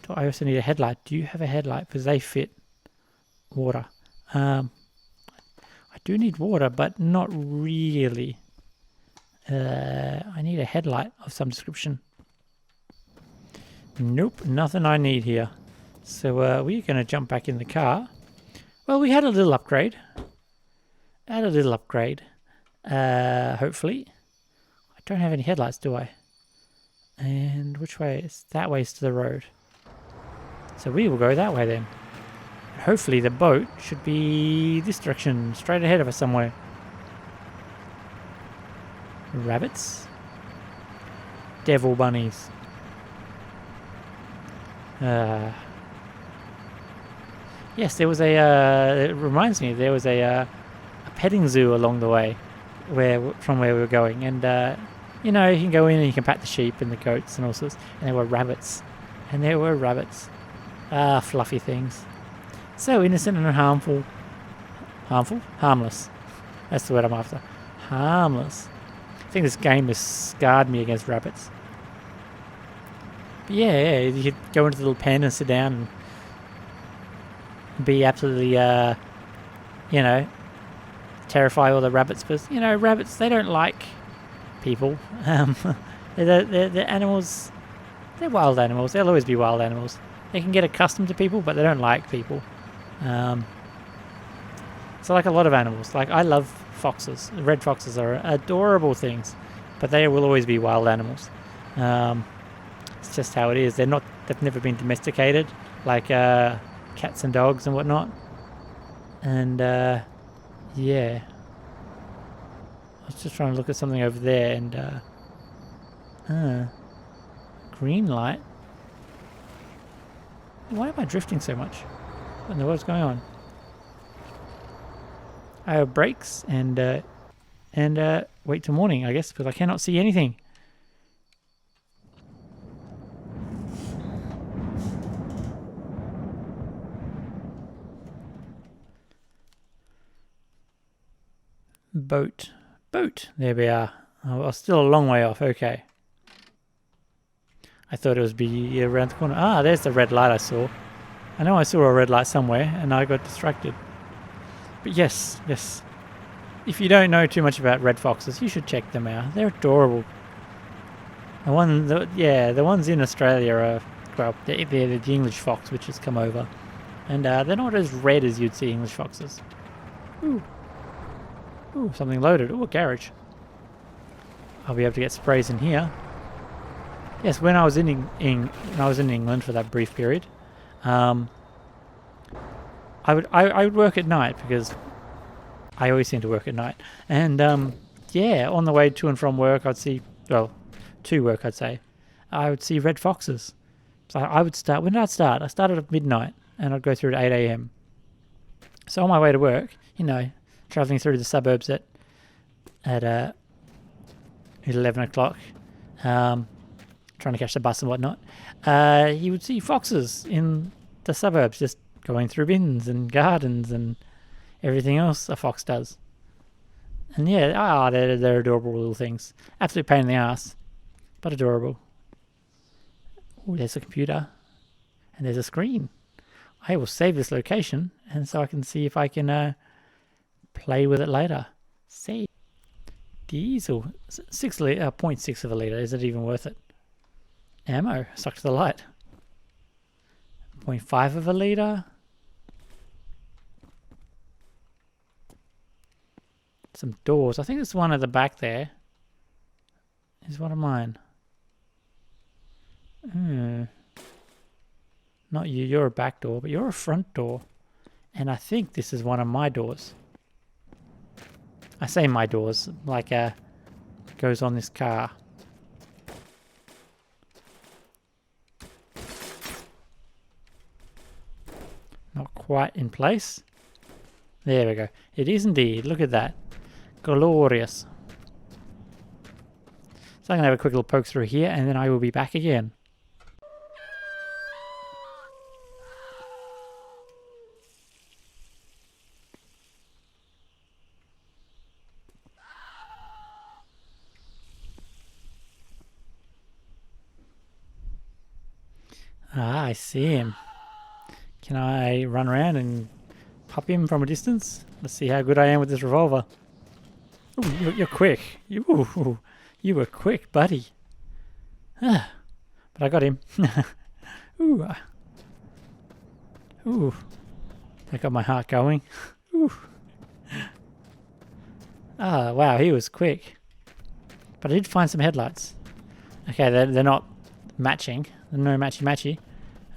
also need a headlight. Do you have a headlight? Because they fit water. I do need water, but not really. I need a headlight of some description. Nope, nothing I need here. So we're going to jump back in the car. Well, we had a little upgrade. Hopefully. I don't have any headlights, do I? And which way is that? Way is to the road. So we will go that way then. Hopefully the boat should be this direction, straight ahead of us somewhere. Rabbits. Devil bunnies. Yes, there was it reminds me, there was a petting zoo along the way from where we were going. And, you can go in and you can pet the sheep and the goats and all sorts. And there were rabbits. Fluffy things. So innocent and harmful. Harmless. That's the word I'm after. Harmless. I think this game has scarred me against rabbits. But yeah, you could go into the little pen and sit down and be absolutely, terrify all the rabbits. Because, rabbits, they don't like people. They're animals. They're wild animals. They'll always be wild animals. They can get accustomed to people, but they don't like people. So like a lot of animals. Like I love foxes. Red foxes are adorable things, but they will always be wild animals. It's just how it is. They've never been domesticated like cats and dogs and whatnot. And yeah. I was just trying to look at something over there and green light. Why am I drifting so much? I don't know what's going on. I have brakes and wait till morning, I guess, because I cannot see anything. Boat. There we are. Oh, well, still a long way off. Okay. I thought it was be around the corner. Ah, there's the red light I saw. I know I saw a red light somewhere and I got distracted. But yes. If you don't know too much about red foxes, you should check them out. They're adorable. The ones in Australia are, well, they're the English fox, which has come over. And they're not as red as you'd see English foxes. Ooh, something loaded. Ooh, a garage. I'll be able to get sprays in here. Yes, when I was in England for that brief period, I would work at night because I always seem to work at night. And on the way to and from work, I'd see, to work, I'd say, I would see red foxes. So I would start. When did I start? I started at midnight, and I'd go through at 8 a.m. So on my way to work, traveling through the suburbs at 11 o'clock. Trying to catch the bus and whatnot, you would see foxes in the suburbs just going through bins and gardens and everything else a fox does. And they're adorable little things. Absolute pain in the ass, but adorable. Oh, there's a computer and there's a screen. I will save this location and so I can see if I can play with it later. Save. Diesel, 0.6 of a litre. Is it even worth it? Ammo, stuck to the light. 0.5 of a litre. some doors. I think there's one at the back there. Is one of mine. Not you, you're a back door, but you're a front door. And I think this is one of my doors. I say my doors, like goes on this car. Not quite in place. There we go. It is indeed. Look at that. Glorious. So I'm going to have a quick little poke through here and then I will be back again. Ah, I see him. Can I run around and pop him from a distance? Let's see how good I am with this revolver. Ooh, you're quick. You were quick, buddy. But I got him. Ooh. Ooh. That got my heart going. Ooh. Ah, wow, he was quick. But I did find some headlights. Okay, they're not matching. They're no matchy-matchy.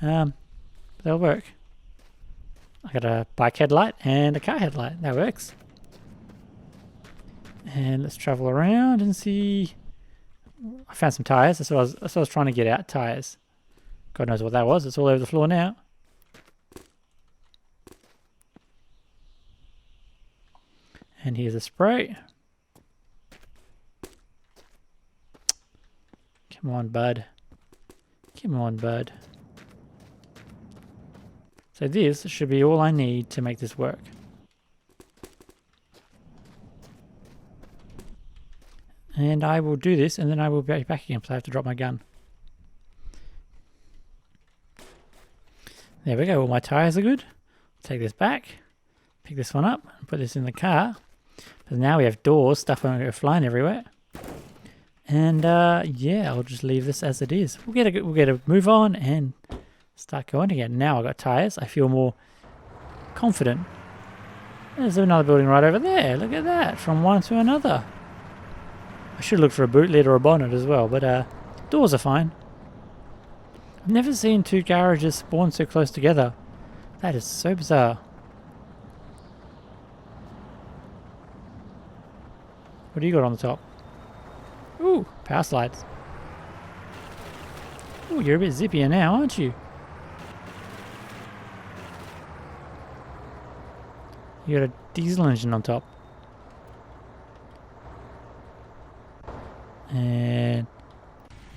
They'll work. I got a bike headlight and a car headlight. That works. And let's travel around and see. I found some tires. That's what I was trying to get out. Tires. God knows what that was. It's all over the floor now. And here's a spray. Come on, bud. Come on, bud. So this should be all I need to make this work. And I will do this and then I will be back again because I have to drop my gun. There we go. All my tires are good. Take this back. Pick this one up and put this in the car. But now we have doors. Stuff won't go flying everywhere. And yeah, I'll just leave this as it is. We'll get a move on and start going again. Now I've got tires. I feel more confident. There's another building right over there. Look at that. From one to another. I should look for a boot lid or a bonnet as well, but doors are fine. I've never seen two garages spawn so close together. That is so bizarre. What do you got on the top? Ooh, power slides. Ooh, you're a bit zippier now, aren't you? You got a diesel engine on top. And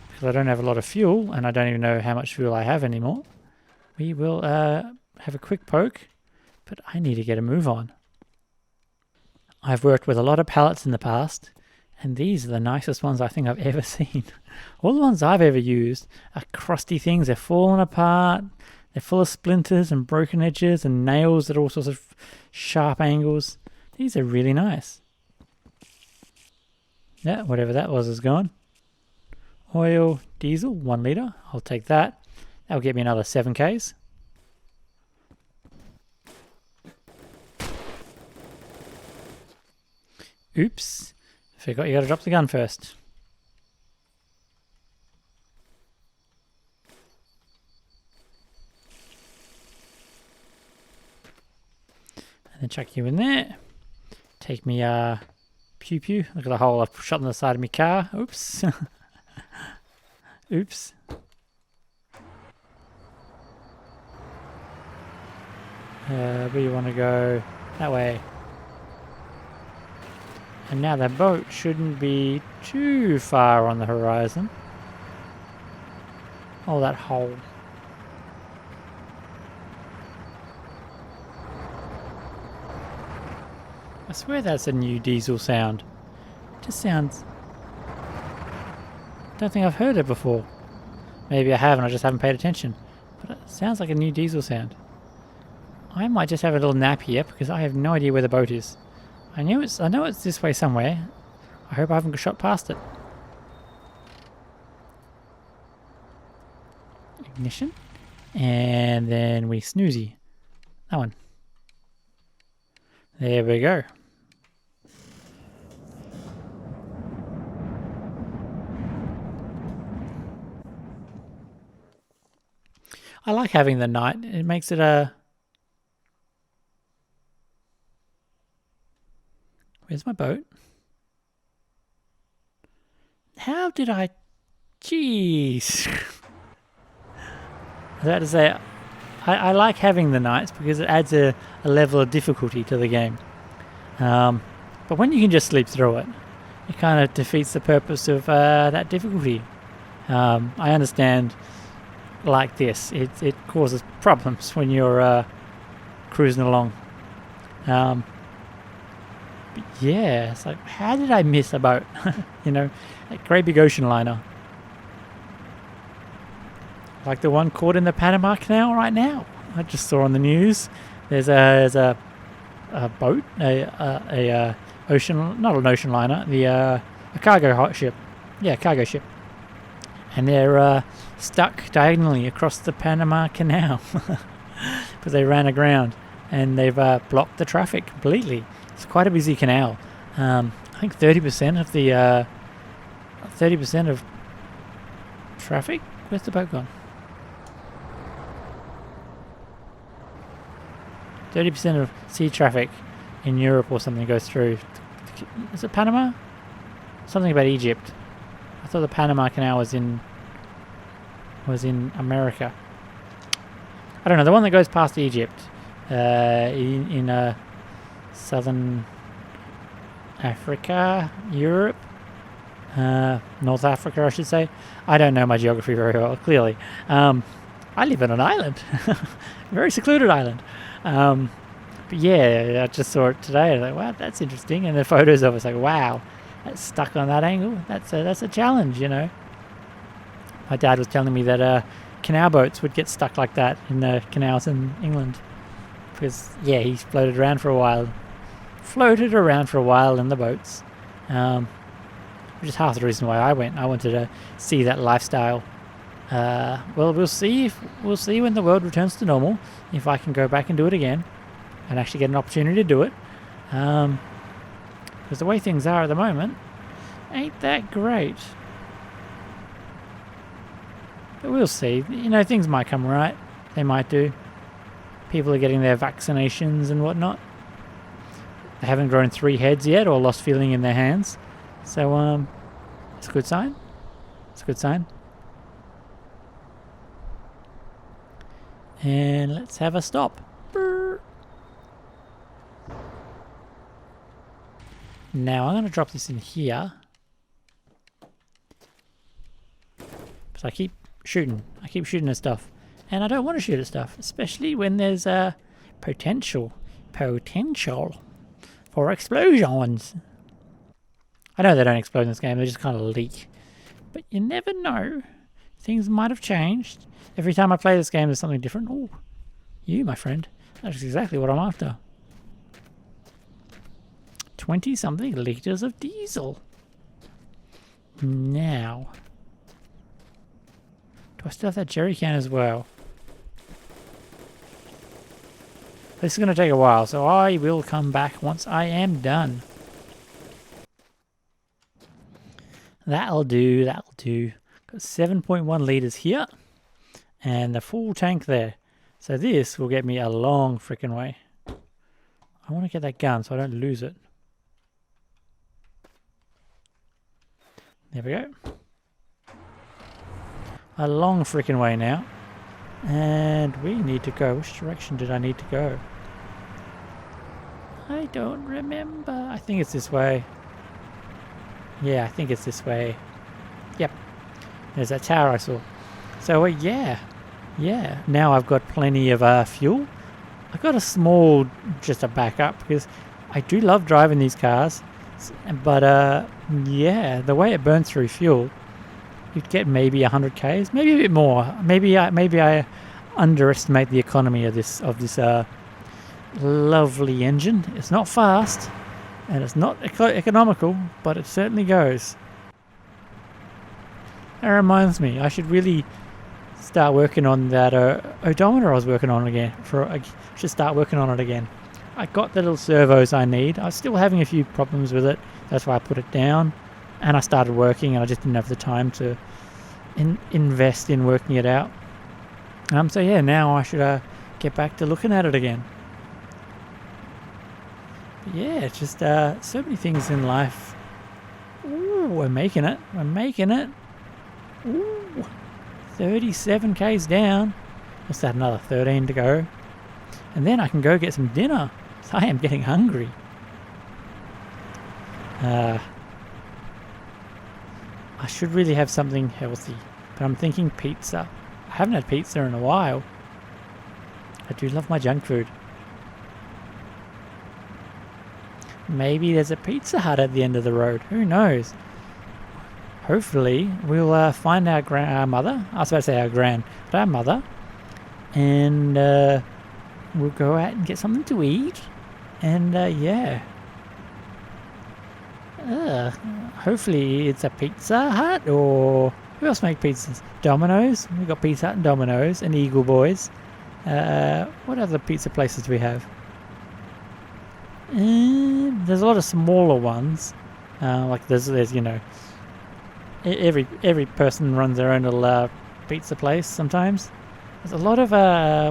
because I don't have a lot of fuel, and I don't even know how much fuel I have anymore, we will have a quick poke, but I need to get a move on. I've worked with a lot of pallets in the past, and these are the nicest ones I think I've ever seen. All the ones I've ever used are crusty things. They're falling apart. They're full of splinters and broken edges and nails at all sorts of sharp angles. These are really nice. Yeah, whatever that was is gone. Oil, diesel, 1 litre. I'll take that. That'll get me another 7Ks. Oops. Forgot you gotta drop the gun first. And then chuck you in there. Take me pew pew. Look at the hole I've shot in the side of my car. Oops. Oops. Where do you want to go? That way. And now that boat shouldn't be too far on the horizon. Oh, that hole. I swear that's a new diesel sound. It just sounds... I don't think I've heard it before. Maybe I have and I just haven't paid attention. But it sounds like a new diesel sound. I might just have a little nap here because I have no idea where the boat is. I know it's this way somewhere. I hope I haven't shot past it. Ignition. And then we snoozy. That one. There we go. I like having the night. It makes it a... Where's my boat? How did I... Jeez. I was about to say, I like having the nights because it adds a level of difficulty to the game. But when you can just sleep through it, it kind of defeats the purpose of that difficulty. I understand, like this, it causes problems when you're cruising along. But yeah, it's like, how did I miss a boat? You know, a great big ocean liner. Like the one caught in the Panama Canal right now. I just saw on the news. There's a boat, a ocean, not an ocean liner, a cargo ship. Yeah, cargo ship. And they're stuck diagonally across the Panama Canal because they ran aground and they've blocked the traffic completely. It's quite a busy canal. I think 30% of the 30% of traffic. Where's the boat gone? 30% of sea traffic in Europe or something goes through. Is it Panama? Something about Egypt. I thought the Panama Canal was in America. I don't know. The one that goes past Egypt in southern Africa, Europe, North Africa, I should say. I don't know my geography very well. Clearly, I live on an island, a very secluded island. But yeah, I just saw it today. I was like, wow, that's interesting. And the photos of it's like, wow, that's stuck on that angle. That's a challenge, you know. My dad was telling me that canal boats would get stuck like that in the canals in England because yeah, he floated around for a while in the boats, which is half the reason why I went. I wanted to see that lifestyle. Well, we'll see when the world returns to normal if I can go back and do it again and actually get an opportunity to do it, because the way things are at the moment ain't that great. But we'll see. You know, things might come right. They might do. People are getting their vaccinations and whatnot. They haven't grown 3 heads yet or lost feeling in their hands, so it's a good sign. It's a good sign. And let's have a stop. Brr. Now I'm going to drop this in here. Because I keep shooting at stuff. And I don't want to shoot at stuff. Especially when there's a potential for explosions. I know they don't explode in this game. They just kind of leak. But you never know. Things might have changed. Every time I play this game, there's something different. Oh, you, my friend. That's exactly what I'm after. 20-something litres of diesel. Now. Do I still have that jerry can as well? This is going to take a while, so I will come back once I am done. That'll do, that'll do. Got 7.1 litres here. And the full tank there. So this will get me a long freaking way. I want to get that gun so I don't lose it. There we go. A long freaking way now. And we need to go. Which direction did I need to go? I don't remember. I think it's this way. Yeah, I think it's this way. Yep. There's that tower I saw. So yeah. Now I've got plenty of fuel. I've got a small, just a backup, because I do love driving these cars. But yeah, the way it burns through fuel, you'd get maybe 100 k's, maybe a bit more. Maybe I underestimate the economy of this lovely engine. It's not fast, and it's not economical, but it certainly goes. That reminds me, I should really start working on that odometer I was working on again. I should start working on it again. I got the little servos I need. I was still having a few problems with it. That's why I put it down. And I started working and I just didn't have the time to invest in working it out. So yeah, now I should get back to looking at it again. But yeah, it's just so many things in life. Ooh, we're making it. We're making it. Ooh, 37 k's down. What's that? Another 13 to go. And then I can go get some dinner. So I am getting hungry. I should really have something healthy, but I'm thinking pizza. I haven't had pizza in a while. I do love my junk food. Maybe there's a Pizza Hut at the end of the road. Who knows? Hopefully, we'll find our mother. I was about to say our mother. And we'll go out and get something to eat. And yeah. Hopefully it's a Pizza Hut, or who else make pizzas? Domino's. We've got Pizza Hut and Domino's and Eagle Boys. What other pizza places do we have? There's a lot of smaller ones. Like there's you know, every person runs their own little pizza place sometimes. There's a lot of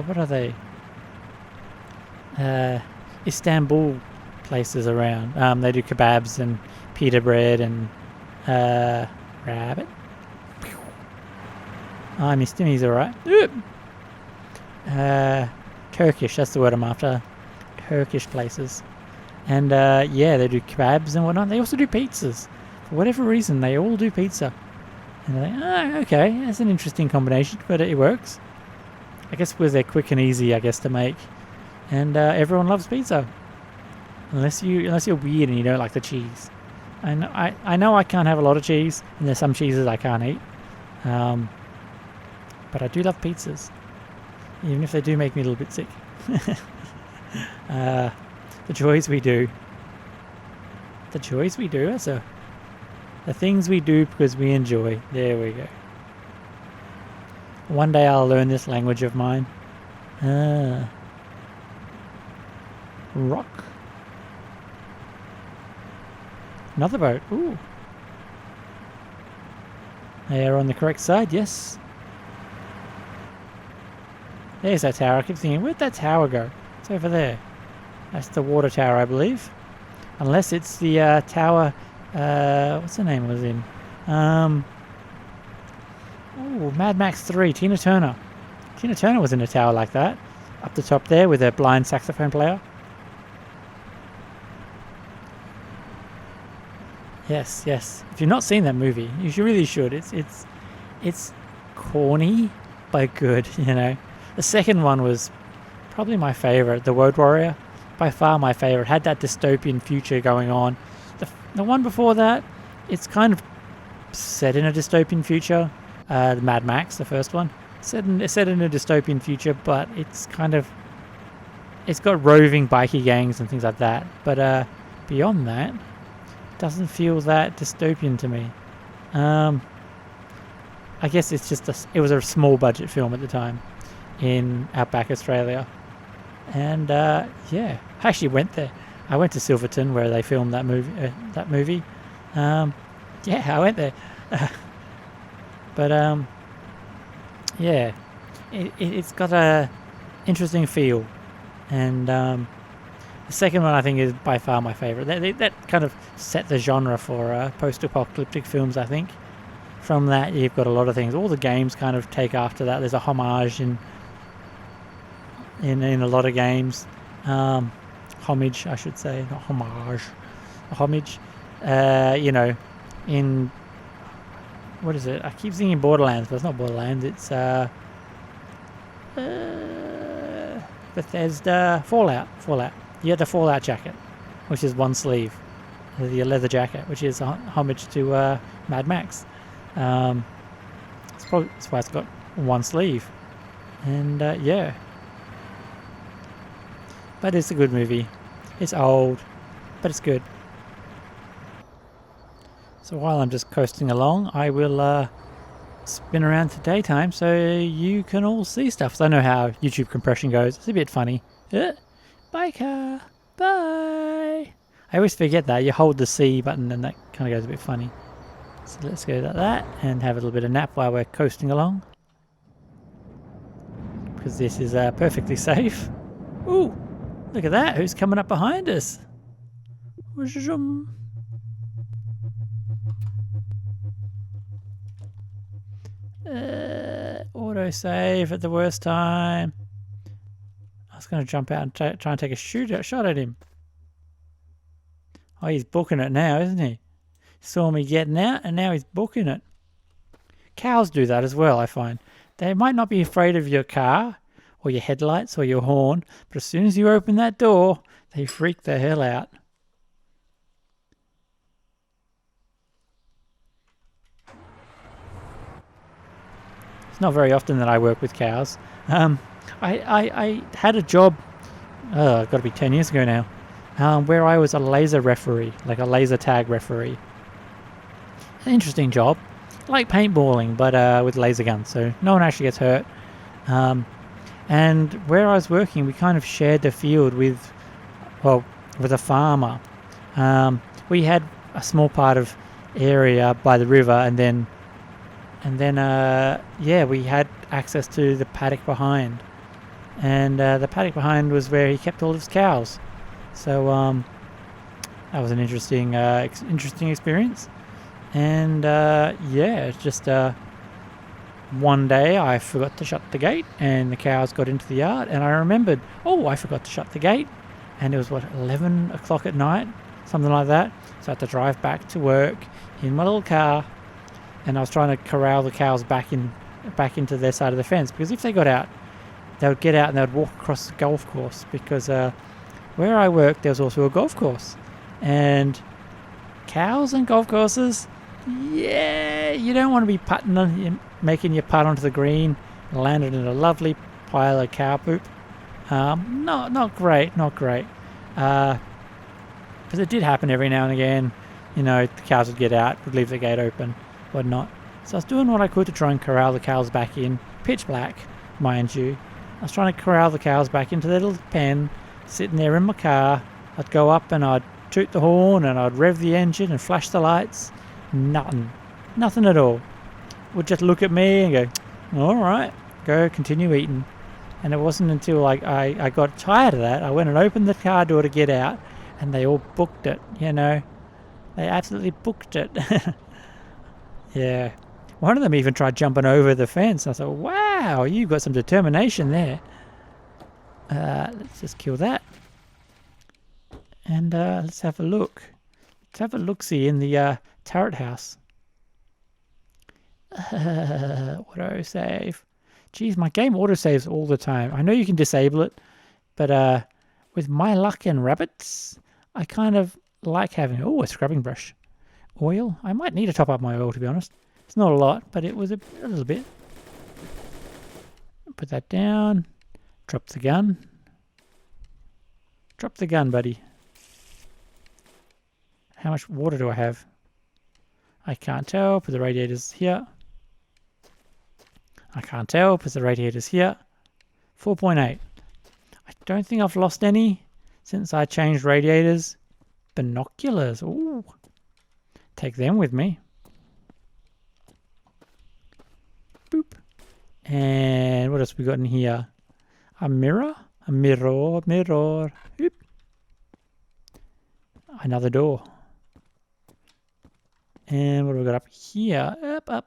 what are they? Istanbul places around. They do kebabs and pita bread and rabbit. I missed him, he's alright. Turkish, that's the word I'm after. Turkish places. And yeah, they do kebabs and whatnot. They also do pizzas. For whatever reason, they all do pizza. And they're like, oh, okay, that's an interesting combination, but it works. I guess because they're quick and easy, I guess, to make. And everyone loves pizza. Unless you're weird and you don't like the cheese. I know I can't have a lot of cheese, and there's some cheeses I can't eat. But I do love pizzas, even if they do make me a little bit sick. The joys we do. The joys we do. That's the things we do because we enjoy. There we go. One day I'll learn this language of mine. Rock. Another boat. Ooh. They are on the correct side, yes. There's that tower. I keep thinking, where'd that tower go? It's over there. That's the water tower, I believe. Unless it's the tower... what's the name it was in? Oh, Mad Max 3, Tina Turner. Tina Turner was in a tower like that. Up the top there with a blind saxophone player. Yes, yes. If you've not seen that movie, you really should. It's corny, but good, you know. The second one was probably my favorite, The Road Warrior. By far my favorite. Had that dystopian future going on. The one before that, it's kind of set in a dystopian future. The Mad Max, the first one, set in a dystopian future, but it's got roving bikie gangs and things like that. But beyond that, it doesn't feel that dystopian to me. I guess it's just it was a small budget film at the time in outback Australia, and yeah, I actually went there. I went to Silverton where they filmed that movie. Yeah, I went there. But yeah, it's got a interesting feel, and the second one I think is by far my favorite. That kind of set the genre for post-apocalyptic films, I think. From that, you've got a lot of things. All the games kind of take after that. There's a homage in a lot of games. Homage, I should say, not homage. A homage. You know, in what is it? I keep thinking Borderlands, but it's not Borderlands. It's Bethesda Fallout. You get the Fallout jacket, which is one sleeve. The leather jacket, which is a homage to Mad Max. That's why it's got one sleeve. And yeah. But it's a good movie. It's old, but it's good. So while I'm just coasting along, I will spin around to daytime so you can all see stuff. So I know how YouTube compression goes. It's a bit funny. Bye, car. Bye. I always forget that. You hold the C button and that kind of goes a bit funny. So let's go like that and have a little bit of nap while we're coasting along. because this is perfectly safe. Ooh, look at that. Who's coming up behind us? Autosave at the worst time. I was going to jump out and try and take a shot at him. Oh, he's booking it now, isn't he? Saw me getting out and now he's booking it. Cows do that as well, I find. They might not be afraid of your car or your headlights or your horn, but as soon as you open that door, they freak the hell out. It's not very often that I work with cows. I had a job, got to be 10 years ago now, where I was a laser referee, like a laser tag referee. An interesting job, like paintballing, but with laser guns, so no one actually gets hurt. And where I was working, we kind of shared the field with a farmer. We had a small part of area by the river, and then we had access to the paddock behind, and the paddock behind was where he kept all his cows. So that was an interesting experience. And just one day I forgot to shut the gate, and the cows got into the yard, and I remembered, I forgot to shut the gate, and it was 11 o'clock at night, something like that. So I had to drive back to work in my little car. And I was trying to corral the cows back into their side of the fence, because if they got out, they would get out and they would walk across the golf course, because where I worked there was also a golf course, and cows and golf courses, you don't want to be making your putt onto the green and landed in a lovely pile of cow poop. Not great, because it did happen every now and again. The cows would get out, would leave the gate open, whatnot. So I was doing what I could to try and corral the cows back in, pitch black, mind you. I was trying to corral the cows back into their little pen, sitting there in my car. I'd go up and I'd toot the horn and I'd rev the engine and flash the lights. Nothing at all. Would just look at me and go, all right, go continue eating. And it wasn't until I got tired of that, I went and opened the car door to get out, and they all booked it, They absolutely booked it. Yeah. One of them even tried jumping over the fence. I thought, wow, you've got some determination there. Let's just kill that. And let's have a look. Let's have a look-see in the turret house. Autosave. Geez, my game autosaves all the time. I know you can disable it, but with my luck and rabbits, I kind of like having... a scrubbing brush. Oil. I might need to top up my oil, to be honest. It's not a lot, but it was a little bit. Put that down. Drop the gun. Drop the gun, buddy. How much water do I have? I can't tell. Put the radiators here. I can't tell. Put the radiators here. 4.8. I don't think I've lost any since I changed radiators. Binoculars. Ooh. Take them with me. Boop. And what else we got in here? A mirror. A mirror. Oop. Another door. And what do we got up here? Up.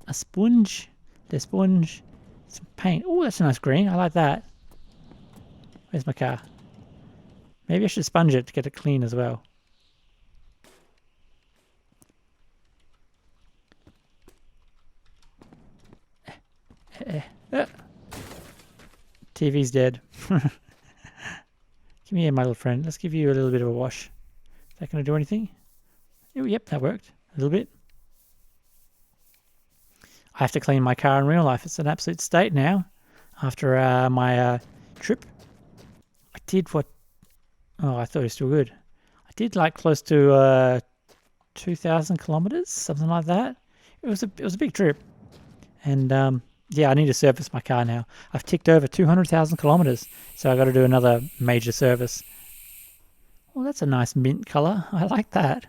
A sponge. The sponge. Some paint. Oh, that's a nice green. I like that. Where's my car? Maybe I should sponge it to get it clean as well. TV's dead. Give me here, my little friend. Let's give you a little bit of a wash. Is that going to do anything? Oh, yep, that worked. A little bit. I have to clean my car in real life. It's an absolute state now. After my trip, I did what... Oh, I thought it was still good. I did like close to 2,000 kilometers, something like that. It was a big trip. And I need to service my car now. I've ticked over 200,000 kilometers, so I got to do another major service. Well, that's a nice mint color. I like that.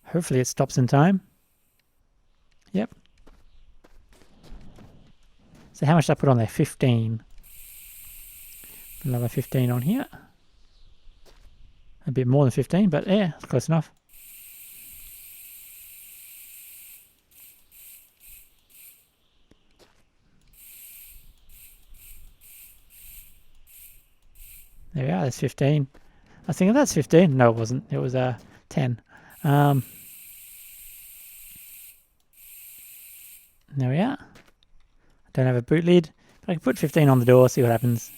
Hopefully it stops in time. Yep. So how much did I put on there? 15. Another 15 on here. A bit more than 15, but yeah, it's close enough. There we are, that's 15. I was thinking that's 15. No, it wasn't. It was 10. There we are. I don't have a boot lid, but I can put 15 on the door, see what happens.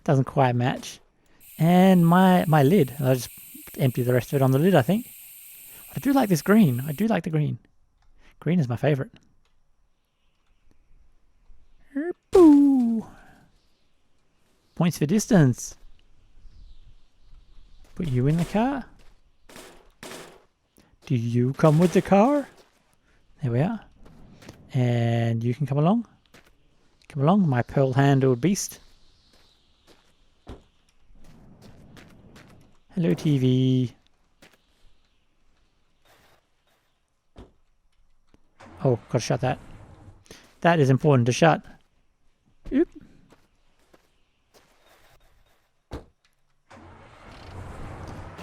Doesn't quite match. And my lid, I'll just empty the rest of it on the lid, I think. I do like this green. I do like the green. Green is my favorite. Boo! Points for distance. Put you in the car. Do you come with the car? There we are. And you can come along. Come along, my pearl-handled beast. Hello, TV. Oh, gotta shut that. That is important to shut. Oop.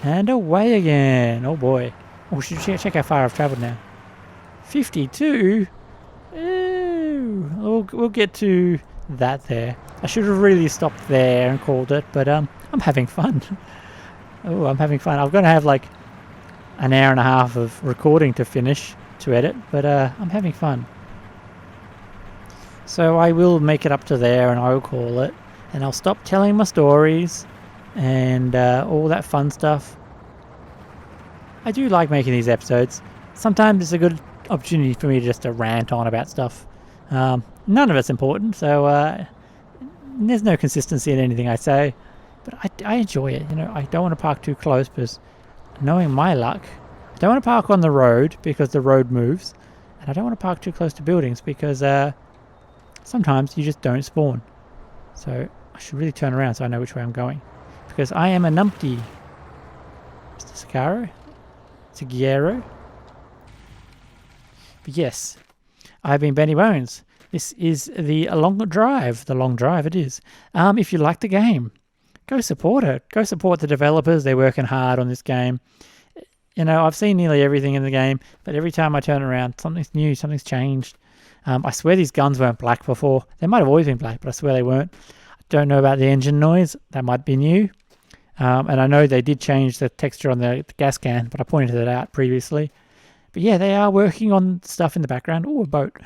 And away again. Oh boy. Oh, we should check how far I've travelled now. 52? Ooh. We'll get to that there. I should have really stopped there and called it, but I'm having fun. Oh, I'm having fun. I'm going to have like an hour and a half of recording to finish, to edit, but I'm having fun. So I will make it up to there and I will call it, and I'll stop telling my stories and all that fun stuff. I do like making these episodes. Sometimes it's a good opportunity for me just to rant on about stuff. None of it's important, so there's no consistency in anything I say, but I enjoy it. You know, I don't want to park too close because, knowing my luck, I don't want to park on the road because the road moves, and I don't want to park too close to buildings because sometimes you just don't spawn. So I should really turn around so I know which way I'm going, because I am a numpty. Mr. Sicaro? Siguiero? But yes, I've been Benny Bones. This is the long drive. The long drive it is. If you like the game, go support it. Go support the developers. They're working hard on this game. You know, I've seen nearly everything in the game, but every time I turn around, something's new, something's changed. I swear these guns weren't black before. They might have always been black, but I swear they weren't. I don't know about the engine noise. That might be new. And I know they did change the texture on the gas can, but I pointed it out previously. But yeah, they are working on stuff in the background. Oh, a boat.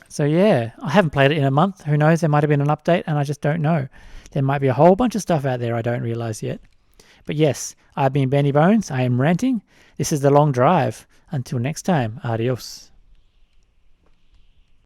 So yeah, I haven't played it in a month. Who knows? There might have been an update and I just don't know. There might be a whole bunch of stuff out there I don't realize yet. But yes, I've been Benny Bones. I am ranting. This is The Long Drive. Until next time, adios.